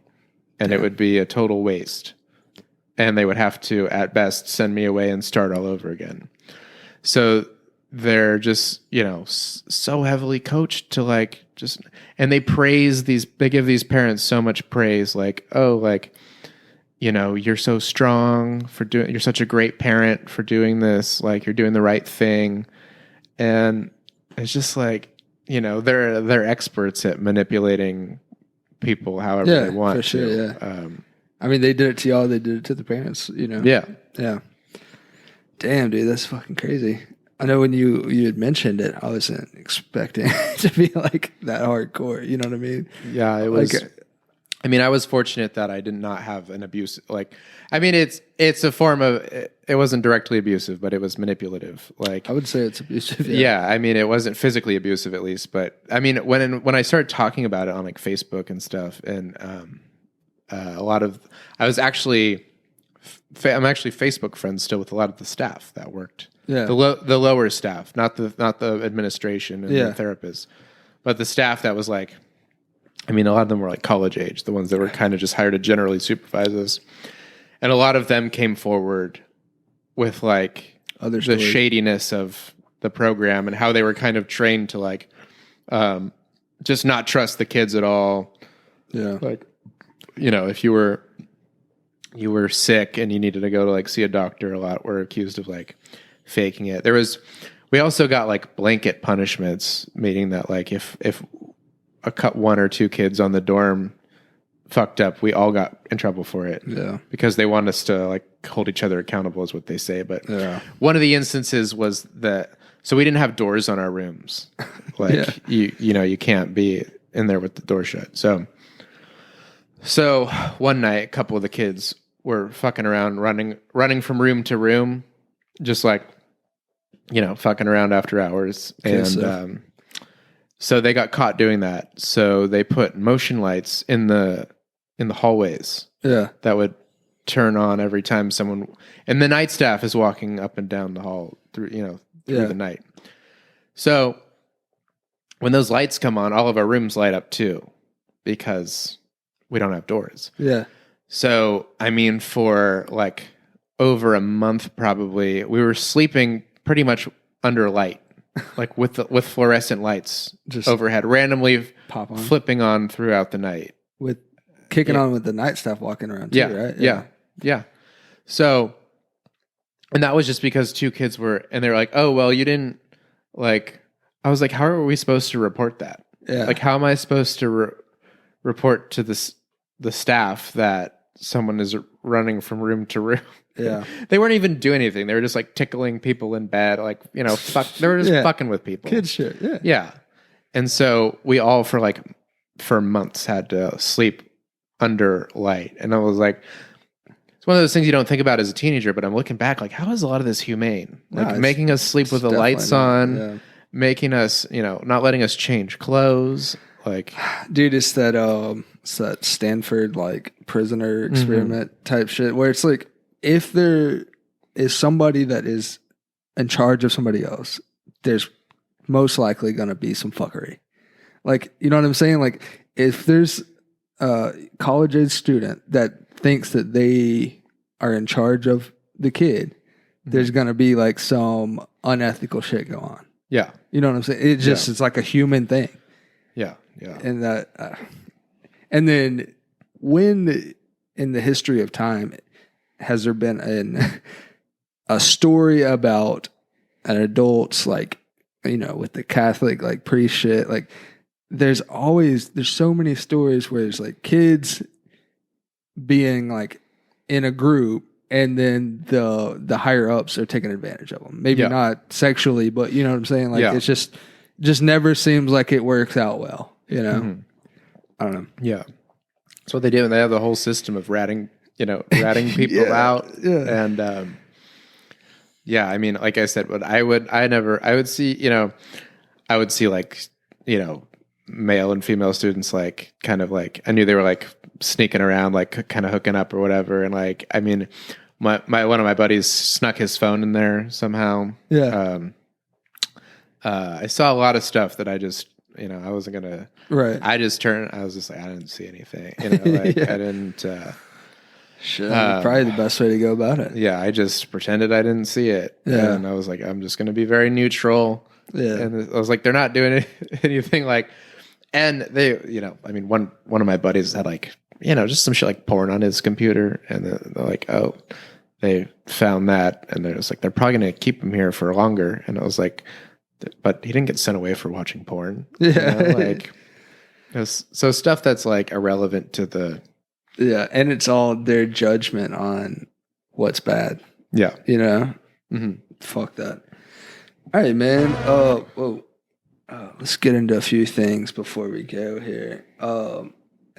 and it would be a total waste. And they would have to, at best, send me away and start all over again. So they're just, so heavily coached to like just, and they give these parents so much praise, like, oh, like, you're so strong you're such a great parent for doing this, like you're doing the right thing. And it's just like, they're experts at manipulating people however they want for sure, to. Yeah. I mean, they did it to y'all. They did it to the parents, Yeah. Yeah. Damn, dude, that's fucking crazy. I know when you had mentioned it, I wasn't expecting it to be like that hardcore. You know what I mean? Yeah, it was. Like, I was fortunate that I did not have an abusive. It's a form of. It wasn't directly abusive, but it was manipulative. Like I would say it's abusive. Yeah, it wasn't physically abusive, at least. But when I started talking about it on like Facebook and stuff, and I'm actually Facebook friends still with a lot of the staff that worked. Yeah, the lower staff, not the administration and the therapists, but the staff that was like, a lot of them were like college age, the ones that were kind of just hired to generally supervise us, and a lot of them came forward with like the shadiness of the program and how they were kind of trained to like, just not trust the kids at all. Yeah, like, if you were sick and you needed to go to like see a doctor, a lot were accused of like faking it. We also got like blanket punishments, meaning that like if one or two kids on the dorm fucked up, we all got in trouble for it. Yeah, because they want us to like hold each other accountable, is what they say. But one of the instances was that, so we didn't have doors on our rooms. Like you can't be in there with the door shut. So one night, a couple of the kids were fucking around, running from room to room, just like, fucking around after hours. And so they got caught doing that. So they put motion lights in the hallways. Yeah. That would turn on every time someone, and the night staff is walking up and down the hall through the night. So when those lights come on, all of our rooms light up too, because we don't have doors. Yeah. So, for like over a month, probably, we were sleeping pretty much under light, like with fluorescent lights just overhead, randomly pop on, flipping on throughout the night, with kicking on with the night staff walking around too, right? Yeah. So, and that was just because two kids were, and they were like, "Oh, well, you didn't like." I was like, "How are we supposed to report that? Yeah. Like, how am I supposed to report to the staff that someone is running from room to room?" Yeah. They weren't even doing anything. They were just like tickling people in bed. Like, they were just fucking with people. Kid shit. Yeah. Yeah. And so we all for months had to sleep under light. And I was like, it's one of those things you don't think about as a teenager, but I'm looking back like, how is a lot of this humane? Like making us sleep with the lights on, making us, not letting us change clothes. Like, dude, it's that Stanford like prisoner experiment type shit where it's like, if there is somebody that is in charge of somebody else, there's most likely going to be some fuckery. Like, you know what I'm saying? Like, if there's a college age student that thinks that they are in charge of the kid, there's going to be like some unethical shit go on. Yeah. You know what I'm saying? It's like a human thing. Yeah. Yeah. And that, and then when in the history of time has there been a story about an adult's like, with the Catholic like priest shit, like there's so many stories where it's like kids being like in a group, and then the higher ups are taking advantage of them. Maybe not sexually, but you know what I'm saying? Like it's just never seems like it works out well, you know? Mm-hmm. I don't know. Yeah. That's what they do. And they have the whole system of ratting people out. Yeah. And, I mean, like I said, but I would see like, male and female students, like kind of like, I knew they were like sneaking around, like kind of hooking up or whatever. And like, I mean, one of my buddies snuck his phone in there somehow. Yeah. I saw a lot of stuff that I just, I wasn't going to, right. I was just like, I didn't see anything, like I didn't, probably the best way to go about it. Yeah. I just pretended I didn't see it. Yeah. And I was like, I'm just going to be very neutral. Yeah. And I was like, they're not doing anything like, and they, I mean, one of my buddies had like, just some shit like porn on his computer, and they're like, oh, they found that, and they're just like, they're probably going to keep him here for longer. And I was like, but he didn't get sent away for watching porn. Yeah. So stuff that's like irrelevant to the. Yeah. And it's all their judgment on what's bad. Yeah. Mm-hmm. Fuck that. All right, man. Let's get into a few things before we go here. I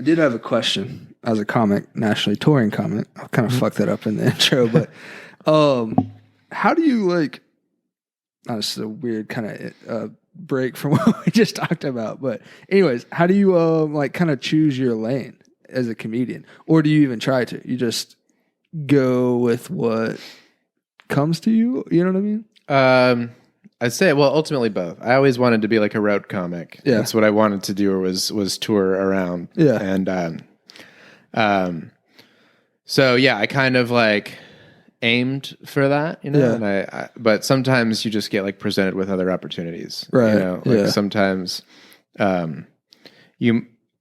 did have a question as a comic, nationally touring comic. I kind of fucked that up in the intro, but how do you like? Oh, this is a weird kind of break from what we just talked about. But anyways, how do you like kind of choose your lane as a comedian, or do you even try to? You just go with what comes to you. You know what I mean? I'd say, well, ultimately both. I always wanted to be like a road comic. Yeah. That's what I wanted to do, was tour around. Yeah. And so yeah, I kind of like aimed for that, Yeah. And but sometimes you just get like presented with other opportunities, right? Like sometimes,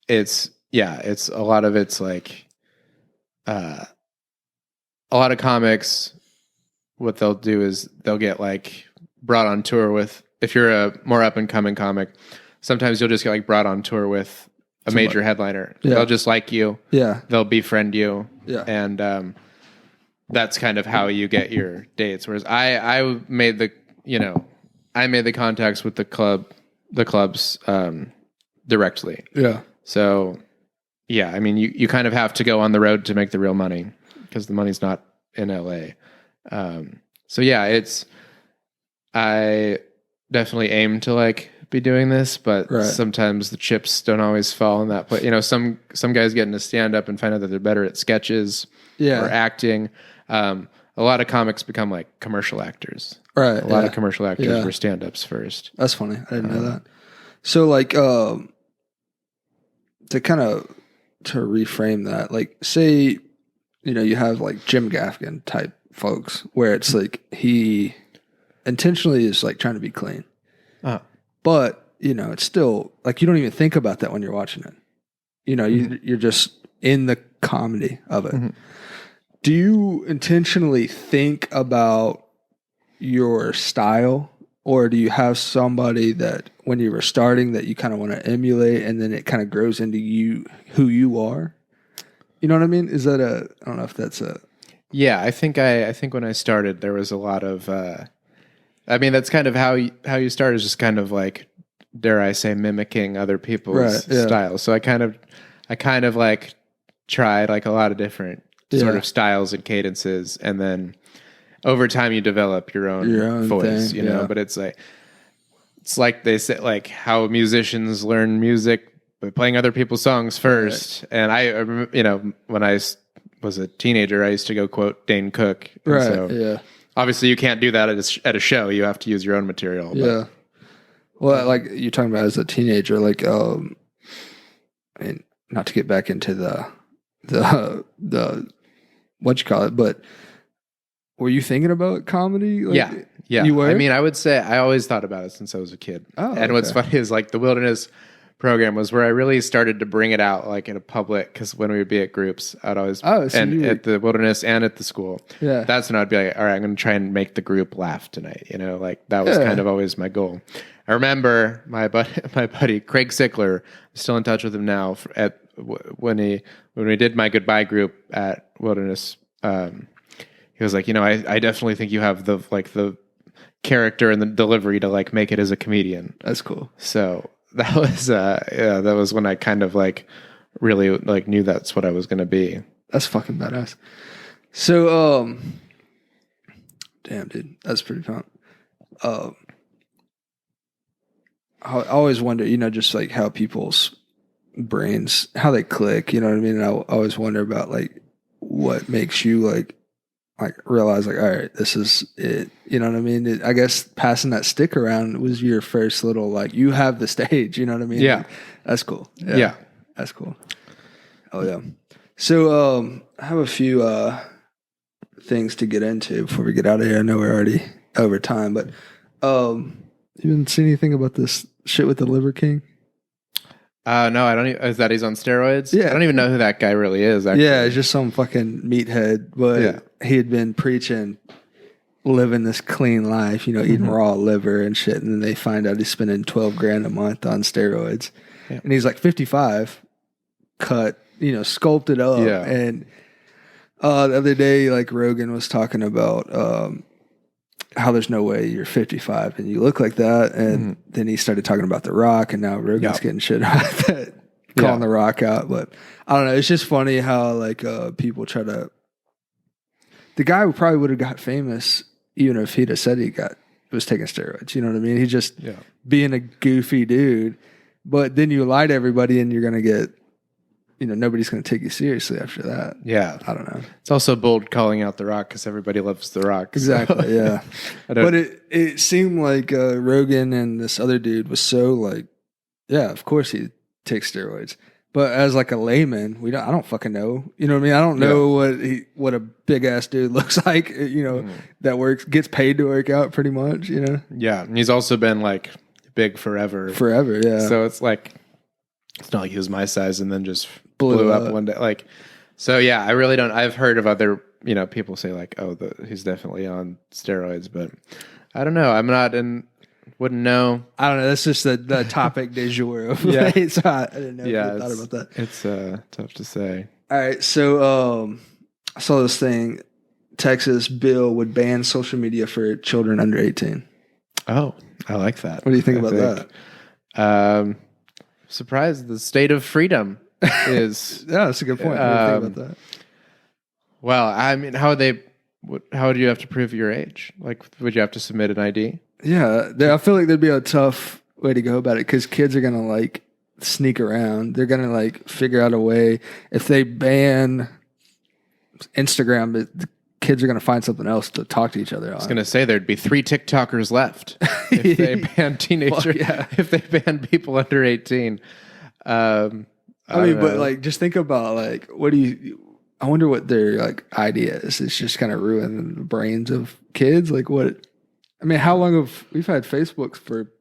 it's a lot of it's like, a lot of comics, what they'll do is they'll get like brought on tour with, if you're a more up and coming comic, sometimes you'll just get like brought on tour with a major headliner. Yeah. They'll just like you. Yeah. They'll befriend you. Yeah. And that's kind of how you get your dates. Whereas I made the contacts with the clubs directly. Yeah. So yeah, I mean you kind of have to go on the road to make the real money, because the money's not in LA. So yeah, I definitely aim to like be doing this, but sometimes the chips don't always fall in that place. Some guys get into stand up and find out that they're better at sketches or acting. A lot of comics become like commercial actors. Right. A lot of commercial actors were stand ups first. That's funny. I didn't know that. So like, to reframe that, like say, you have like Jim Gaffigan type folks where it's like he intentionally is like trying to be clean, but it's still like you don't even think about that when you're watching it. You're just in the comedy of it. Mm-hmm. Do you intentionally think about your style, or do you have somebody that when you were starting that you kind of want to emulate, and then it kind of grows into who you are? You know what I mean? Is that I don't know if that's a. Yeah, I think when I started, there was a lot of. I mean, that's kind of how you start, is just kind of like, dare I say, mimicking other people's style. So I kind of like tried like a lot of different sort of styles and cadences, and then over time you develop your own voice, thing, But it's like they say, like how musicians learn music by playing other people's songs first. Right. And I, when I was a teenager, I used to go quote Dane Cook. Right. So obviously you can't do that at a show. You have to use your own material. Yeah. Well, like you're talking about as a teenager, like, I mean, not to get back into the what you call it, but were you thinking about comedy? Like, yeah. You were? I mean, I would say I always thought about it since I was a kid. Oh, and what's funny is like the Wilderness program was where I really started to bring it out like in a public, because when we would be at groups, I'd always at the wilderness and at the school. Yeah. That's when I'd be like, all right, I'm going to try and make the group laugh tonight. You know, like that was kind of always my goal. I remember my buddy Craig Sickler, I'm still in touch with him now, when we did my goodbye group at Wilderness. He was like, I definitely think you have the character and the delivery to like make it as a comedian. That's cool. So that was when I kind of like really like knew that's what I was going to be. That's fucking badass. So, damn, dude, that's pretty fun. I always wonder, just like how people's brains, how they click, you know what I mean? And I always wonder about like what makes you like realize like, all right, this is it. You know what I mean? I guess passing that stick around was your first little, like, you have the stage, you know what I mean? Yeah. Like, that's cool. Yeah. That's cool. Oh yeah. So, I have a few, things to get into before we get out of here. I know we're already over time, but, you haven't seen anything about this shit with the Liver King? No, I don't. Is that he's on steroids? Yeah. I don't even know who that guy really is. Actually. Yeah, it's just some fucking meathead, but he had been preaching living this clean life, eating raw liver and shit, and then they find out he's spending $12,000 a month on steroids, and he's like 55, cut, sculpted up, and the other day, like Rogan was talking about how there's no way you're 55 and you look like that. And then he started talking about The Rock, and now Rogan's getting shit about that, calling The Rock out. But I don't know. It's just funny how like people try to. The guy who probably would have got famous even if he'd have said he was taking steroids. You know what I mean? He just being a goofy dude. But then you lie to everybody, and you're gonna get. Nobody's going to take you seriously after that. Yeah. I don't know. It's also bold calling out The Rock because everybody loves The Rock. Exactly, So. Yeah. But it seemed like Rogan and this other dude was so like, yeah, of course he takes steroids. But as like a layman, I don't fucking know. You know what I mean? I don't know what a big-ass dude looks like, that gets paid to work out pretty much, Yeah, and he's also been like big forever. Forever, yeah. So it's like, it's not like he was my size and then just blew up one day. Like, so yeah, I really don't. I've heard of other, people say like, oh, he's definitely on steroids, but I don't know. I'm not in. Wouldn't know. I don't know. That's just the topic du jour of late, so I didn't know if you thought about that. It's tough to say. All right, so I saw this thing. Texas bill would ban social media for children under 18. Oh, I like that. What do you think about that? Surprised the state of freedom is. Yeah, that's a good point. What do you think about that? Well, I mean, how would you have to prove your age? Like, would you have to submit an ID? Yeah, I feel like there'd be a tough way to go about it because kids are going to like sneak around. They're going to like figure out a way. If they ban Instagram, the kids are going to find something else to talk to each other on. I was going to say there'd be 3 TikTokers left if they ban teenagers. If they ban people under 18. I mean, but like, just think about like, I wonder what their like idea is. It's just kind of ruining the brains of kids. Like what? I mean, how long we've had Facebook for?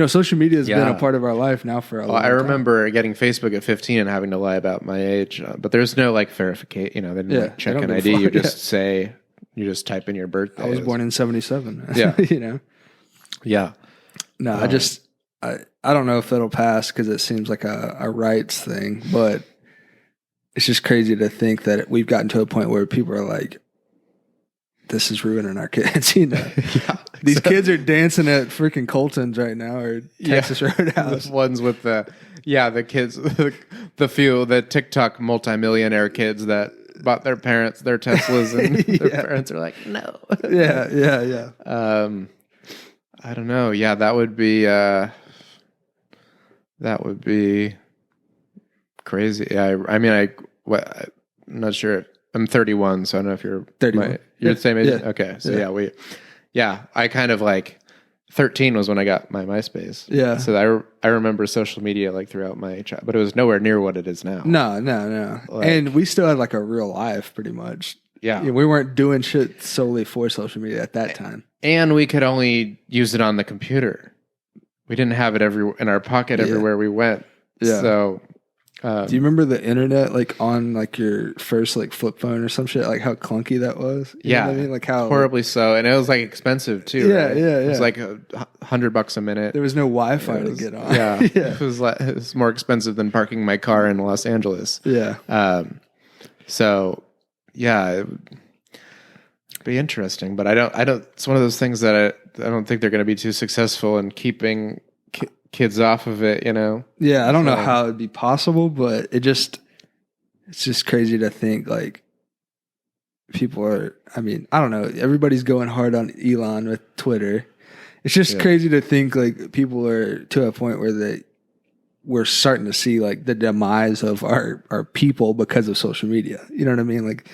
Social media has been a part of our life now for a long time. I remember getting Facebook at 15 and having to lie about my age, but there's no like verification. They didn't like, check an ID. You just type in your birthday. I was born in 77. Yeah, Yeah. No, I don't know if it'll pass because it seems like a rights thing, but it's just crazy to think that we've gotten to a point where people are like, this is ruining our kids, These kids are dancing at freaking Colton's right now or Texas Roadhouse. The ones with the kids, the TikTok multimillionaire kids that bought their parents their Teslas and their parents are like, no. Yeah. I don't know. Yeah, that would be crazy. Yeah, I'm not sure. I'm 31, so I don't know if you're 31. You're the same age? Yeah. Okay. So I kind of like 13 was when I got my MySpace. Yeah. So I remember social media like throughout my child, but it was nowhere near what it is now. No. Like, and we still had like a real life pretty much. Yeah. We weren't doing shit solely for social media at that time. And we could only use it on the computer. we didn't have it in our pocket everywhere we went. Yeah. So, do you remember the internet, like on like your first like flip phone or some shit? Like how clunky that was? You know what I mean? Like how horribly so, and it was like expensive too. Yeah, right? yeah, It was yeah. like $100 a minute. there was no Wi-Fi to get on. Yeah, It was more expensive than parking my car in Los Angeles. Yeah. So yeah, it would be interesting, but I don't. It's one of those things that I don't think they're going to be too successful in keeping kids off of it. You know. Yeah, I don't know how it'd be possible, but it's just crazy to think like people are, I mean, I don't know, everybody's going hard on Elon with Twitter. It's just crazy to think like people are to a point where we're starting to see like the demise of our people because of social media. You know what I mean? Like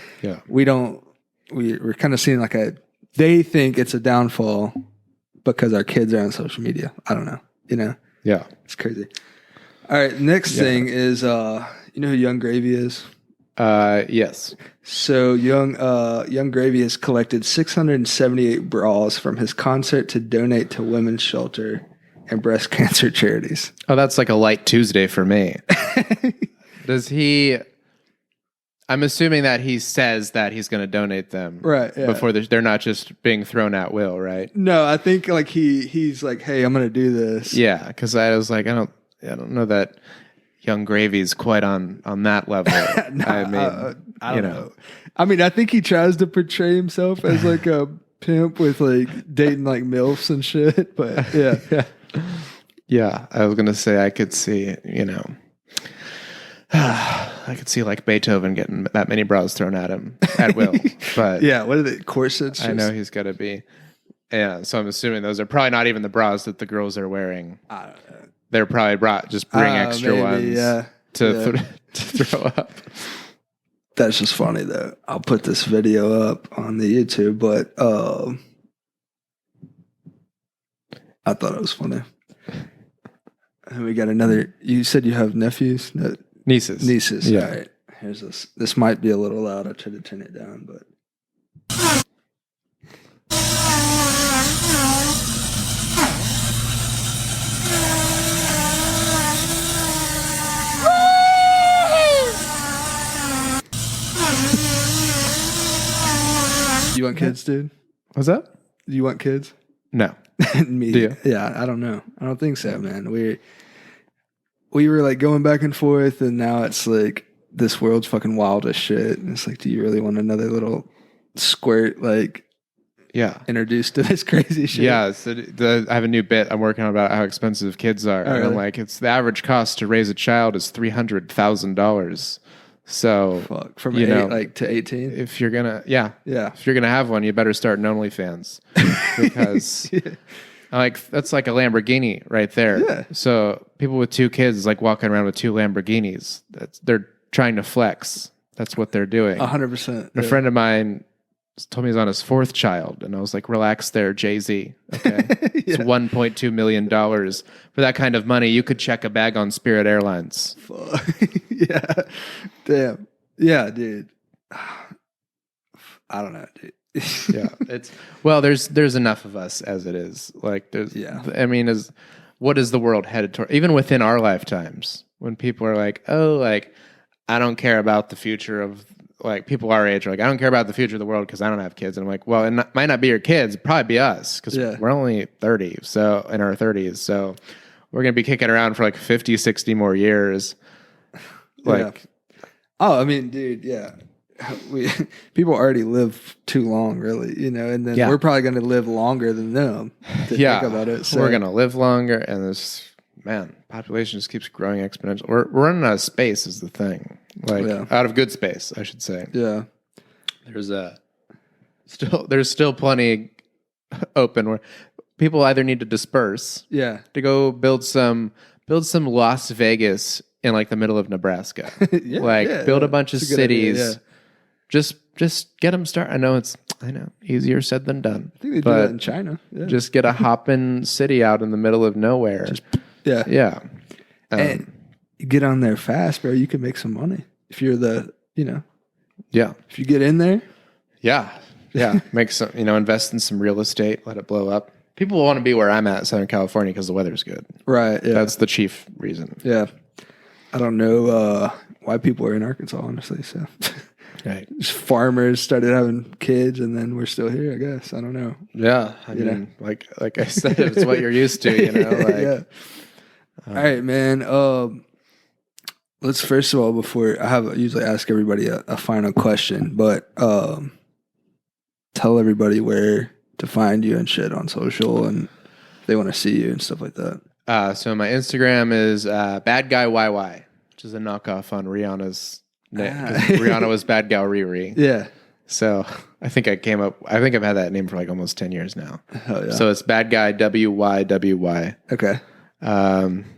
we're kind of seeing like they think it's a downfall because our kids are on social media. I don't know, you know? Yeah. It's crazy. All right. Next thing is, you know who Young Gravy is? Yes. So Young Gravy has collected 678 bras from his concert to donate to women's shelter and breast cancer charities. Oh, that's like a light Tuesday for me. Does he? I'm assuming that he says that he's going to donate them, right? Yeah. Before they're not just being thrown at will, right? No, I think like he's like, hey, I'm going to do this. Yeah, because I was like, I don't know that Young Gravy's quite on that level. No, I mean, I don't know. I mean, I think he tries to portray himself as like a pimp with like dating like MILFs and shit. But yeah. Yeah, I was gonna say I could see, you know, I could see like Beethoven getting that many bras thrown at him at will. But yeah, what are the corsets? I know he's got to be. Yeah, so I'm assuming those are probably not even the bras that the girls are wearing. I don't know. They're probably just bring extra maybe, ones to throw up. That's just funny though. I'll put this video up on the YouTube, but I thought it was funny. And we got another. You said you have nephews? No, Nieces. Yeah. All right. Here's this. This might be a little loud. I tried to turn it down, but. You want kids, dude? What's that? Do you want kids? No. Me? Do you? Yeah, I don't know. I don't think so, man. We were like going back and forth, and now it's like this world's fucking wild as shit. And it's like, do you really want another little squirt like introduced to this crazy shit? Yeah, so I have a new bit I'm working on about how expensive kids are. And I'm like, it's the average cost to raise a child is $300,000. So from you know, like to 18. If you're gonna if you're gonna have one, you better start an OnlyFans because like that's like a Lamborghini right there. Yeah. So people with two kids is like walking around with two Lamborghinis. They're trying to flex. That's what they're doing. 100%. A friend of mine told me he's on his fourth child, and I was like, relax there, Jay-Z. Okay. It's $1.2 million. For that kind of money, you could check a bag on Spirit Airlines. Yeah. Damn. Yeah, dude. I don't know, dude. Yeah. There's enough of us as it is. Like I mean, what is the world headed toward? Even within our lifetimes, when people are like, oh, like, I don't care about the future of, like, people our age are like, I don't care about the future of the world because I don't have kids. And I'm like, well, it might not be your kids, it'd probably be us because we're only 30, so in our 30s. So we're going to be kicking around for like 50, 60 more years. Like, oh, I mean, dude, yeah. People already live too long, really, you know, and then we're probably going to live longer than them to think about it. So. We're going to live longer, and this, population just keeps growing exponentially. We're running out of space is the thing. Like, out of good space, I should say. Yeah. There's still plenty open where people either need to disperse. Yeah. To go build some Las Vegas in like the middle of Nebraska. Build a bunch of cities. Idea, Just get them started. I know easier said than done. I think they do that in China. Yeah. Just get a hoppin' city out in the middle of nowhere. Yeah. And you get on there fast, bro. You can make some money if you're if you get in there. Yeah. Make some, invest in some real estate, let it blow up. People want to be where I'm at, Southern California, because the weather's good. Right. Yeah. That's the chief reason. Yeah. I don't know why people are in Arkansas, honestly. So, Right. just farmers started having kids, and then we're still here. I guess I don't know. Yeah. I mean, like I said, it's what you're used to. You know. Like, yeah. All right, man. Let's first of all, before I usually ask everybody a final question, but tell everybody where to find you and shit on social, and if they want to see you and stuff like that. So my Instagram is Bad Guy YY, which is a knockoff on Rihanna's name. Rihanna was Bad Gal Riri. Yeah. So I think I've had that name for like almost 10 years now. Hell yeah. So it's Bad Guy WYWY. Okay.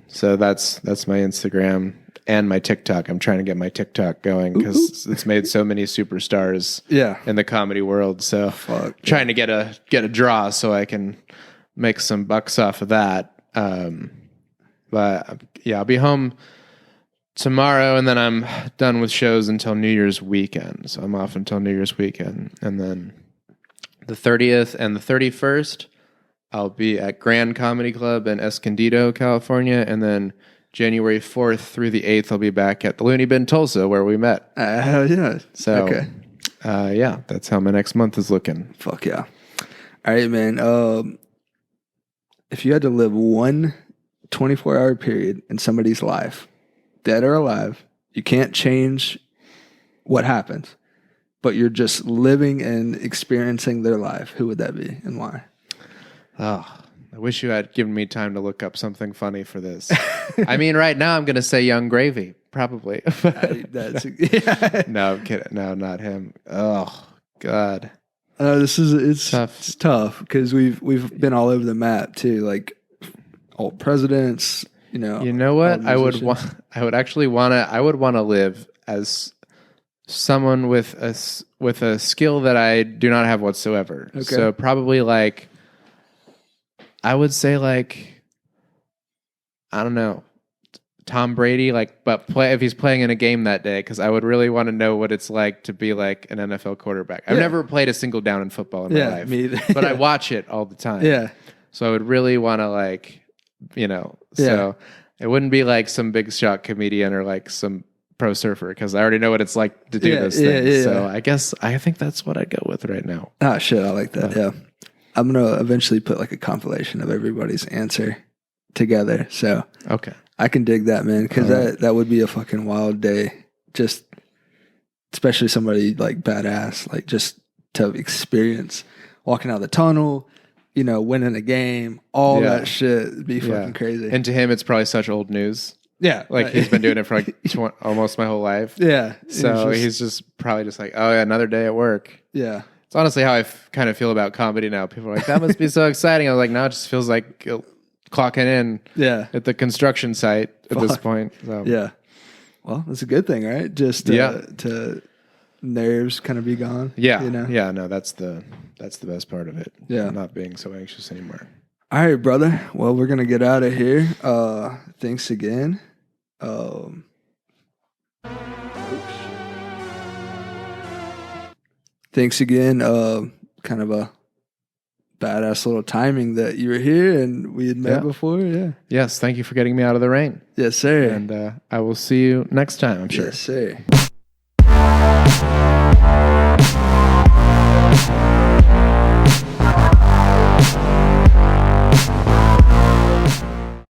So that's my Instagram and my TikTok. I'm trying to get my TikTok going because it's made so many superstars in the comedy world. So trying to get a draw so I can make some bucks off of that. But yeah, I'll be home tomorrow, and then I'm done with shows until New Year's weekend. So I'm off until New Year's weekend, and then the 30th and the 31st, I'll be at Grand Comedy Club in Escondido, California, and then January 4th through the 8th, I'll be back at the Looney Bin Tulsa, where we met. Hell yeah! So, yeah, that's how my next month is looking. Fuck yeah! All right, man. If you had to live one 24-hour period in somebody's life, dead or alive, you can't change what happens, but you're just living and experiencing their life, who would that be and why? Oh, I wish you had given me time to look up something funny for this. I mean, right now I'm going to say Young Gravy, probably. No, I'm kidding. No, not him. Oh, God. It's tough. It's tough because we've been all over the map too, like old presidents. You know what? I would want to live as someone with a skill that I do not have whatsoever. Okay. So probably like, I would say like, I don't know, Tom Brady, like, but if he's playing in a game that day, because I would really want to know what it's like to be like an NFL quarterback. I've never played a single down in football in my life, me either. But I watch it all the time. Yeah. So I would really want to like, so it wouldn't be like some big shot comedian or like some pro surfer, because I already know what it's like to do those things. Yeah. So I think that's what I'd go with right now. Oh shit, I like that. Yeah. I'm going to eventually put like a compilation of everybody's answer together. So okay. I can dig that, man, because that would be a fucking wild day. Just, especially somebody like badass, like just to experience walking out the tunnel, winning a game, all that shit would be fucking crazy. And to him, it's probably such old news. Yeah. Like he's been doing it for like almost my whole life. Yeah. So he's just probably just like, oh yeah, another day at work. Yeah. It's honestly how I kind of feel about comedy now. People are like, that must be so exciting. I was like, no, it just feels like clocking in at the construction site at this point. So. Yeah. Well, that's a good thing, right? Just to nerves kind of be gone. Yeah. Yeah, no, that's the best part of it. Yeah. Not being so anxious anymore. All right, brother. Well, we're going to get out of here. Thanks again. Thanks again. Kind of a badass little timing that you were here and we had met before. Yeah. Yes. Thank you for getting me out of the rain. Yes, sir. And I will see you next time, I'm sure. Yes, sir.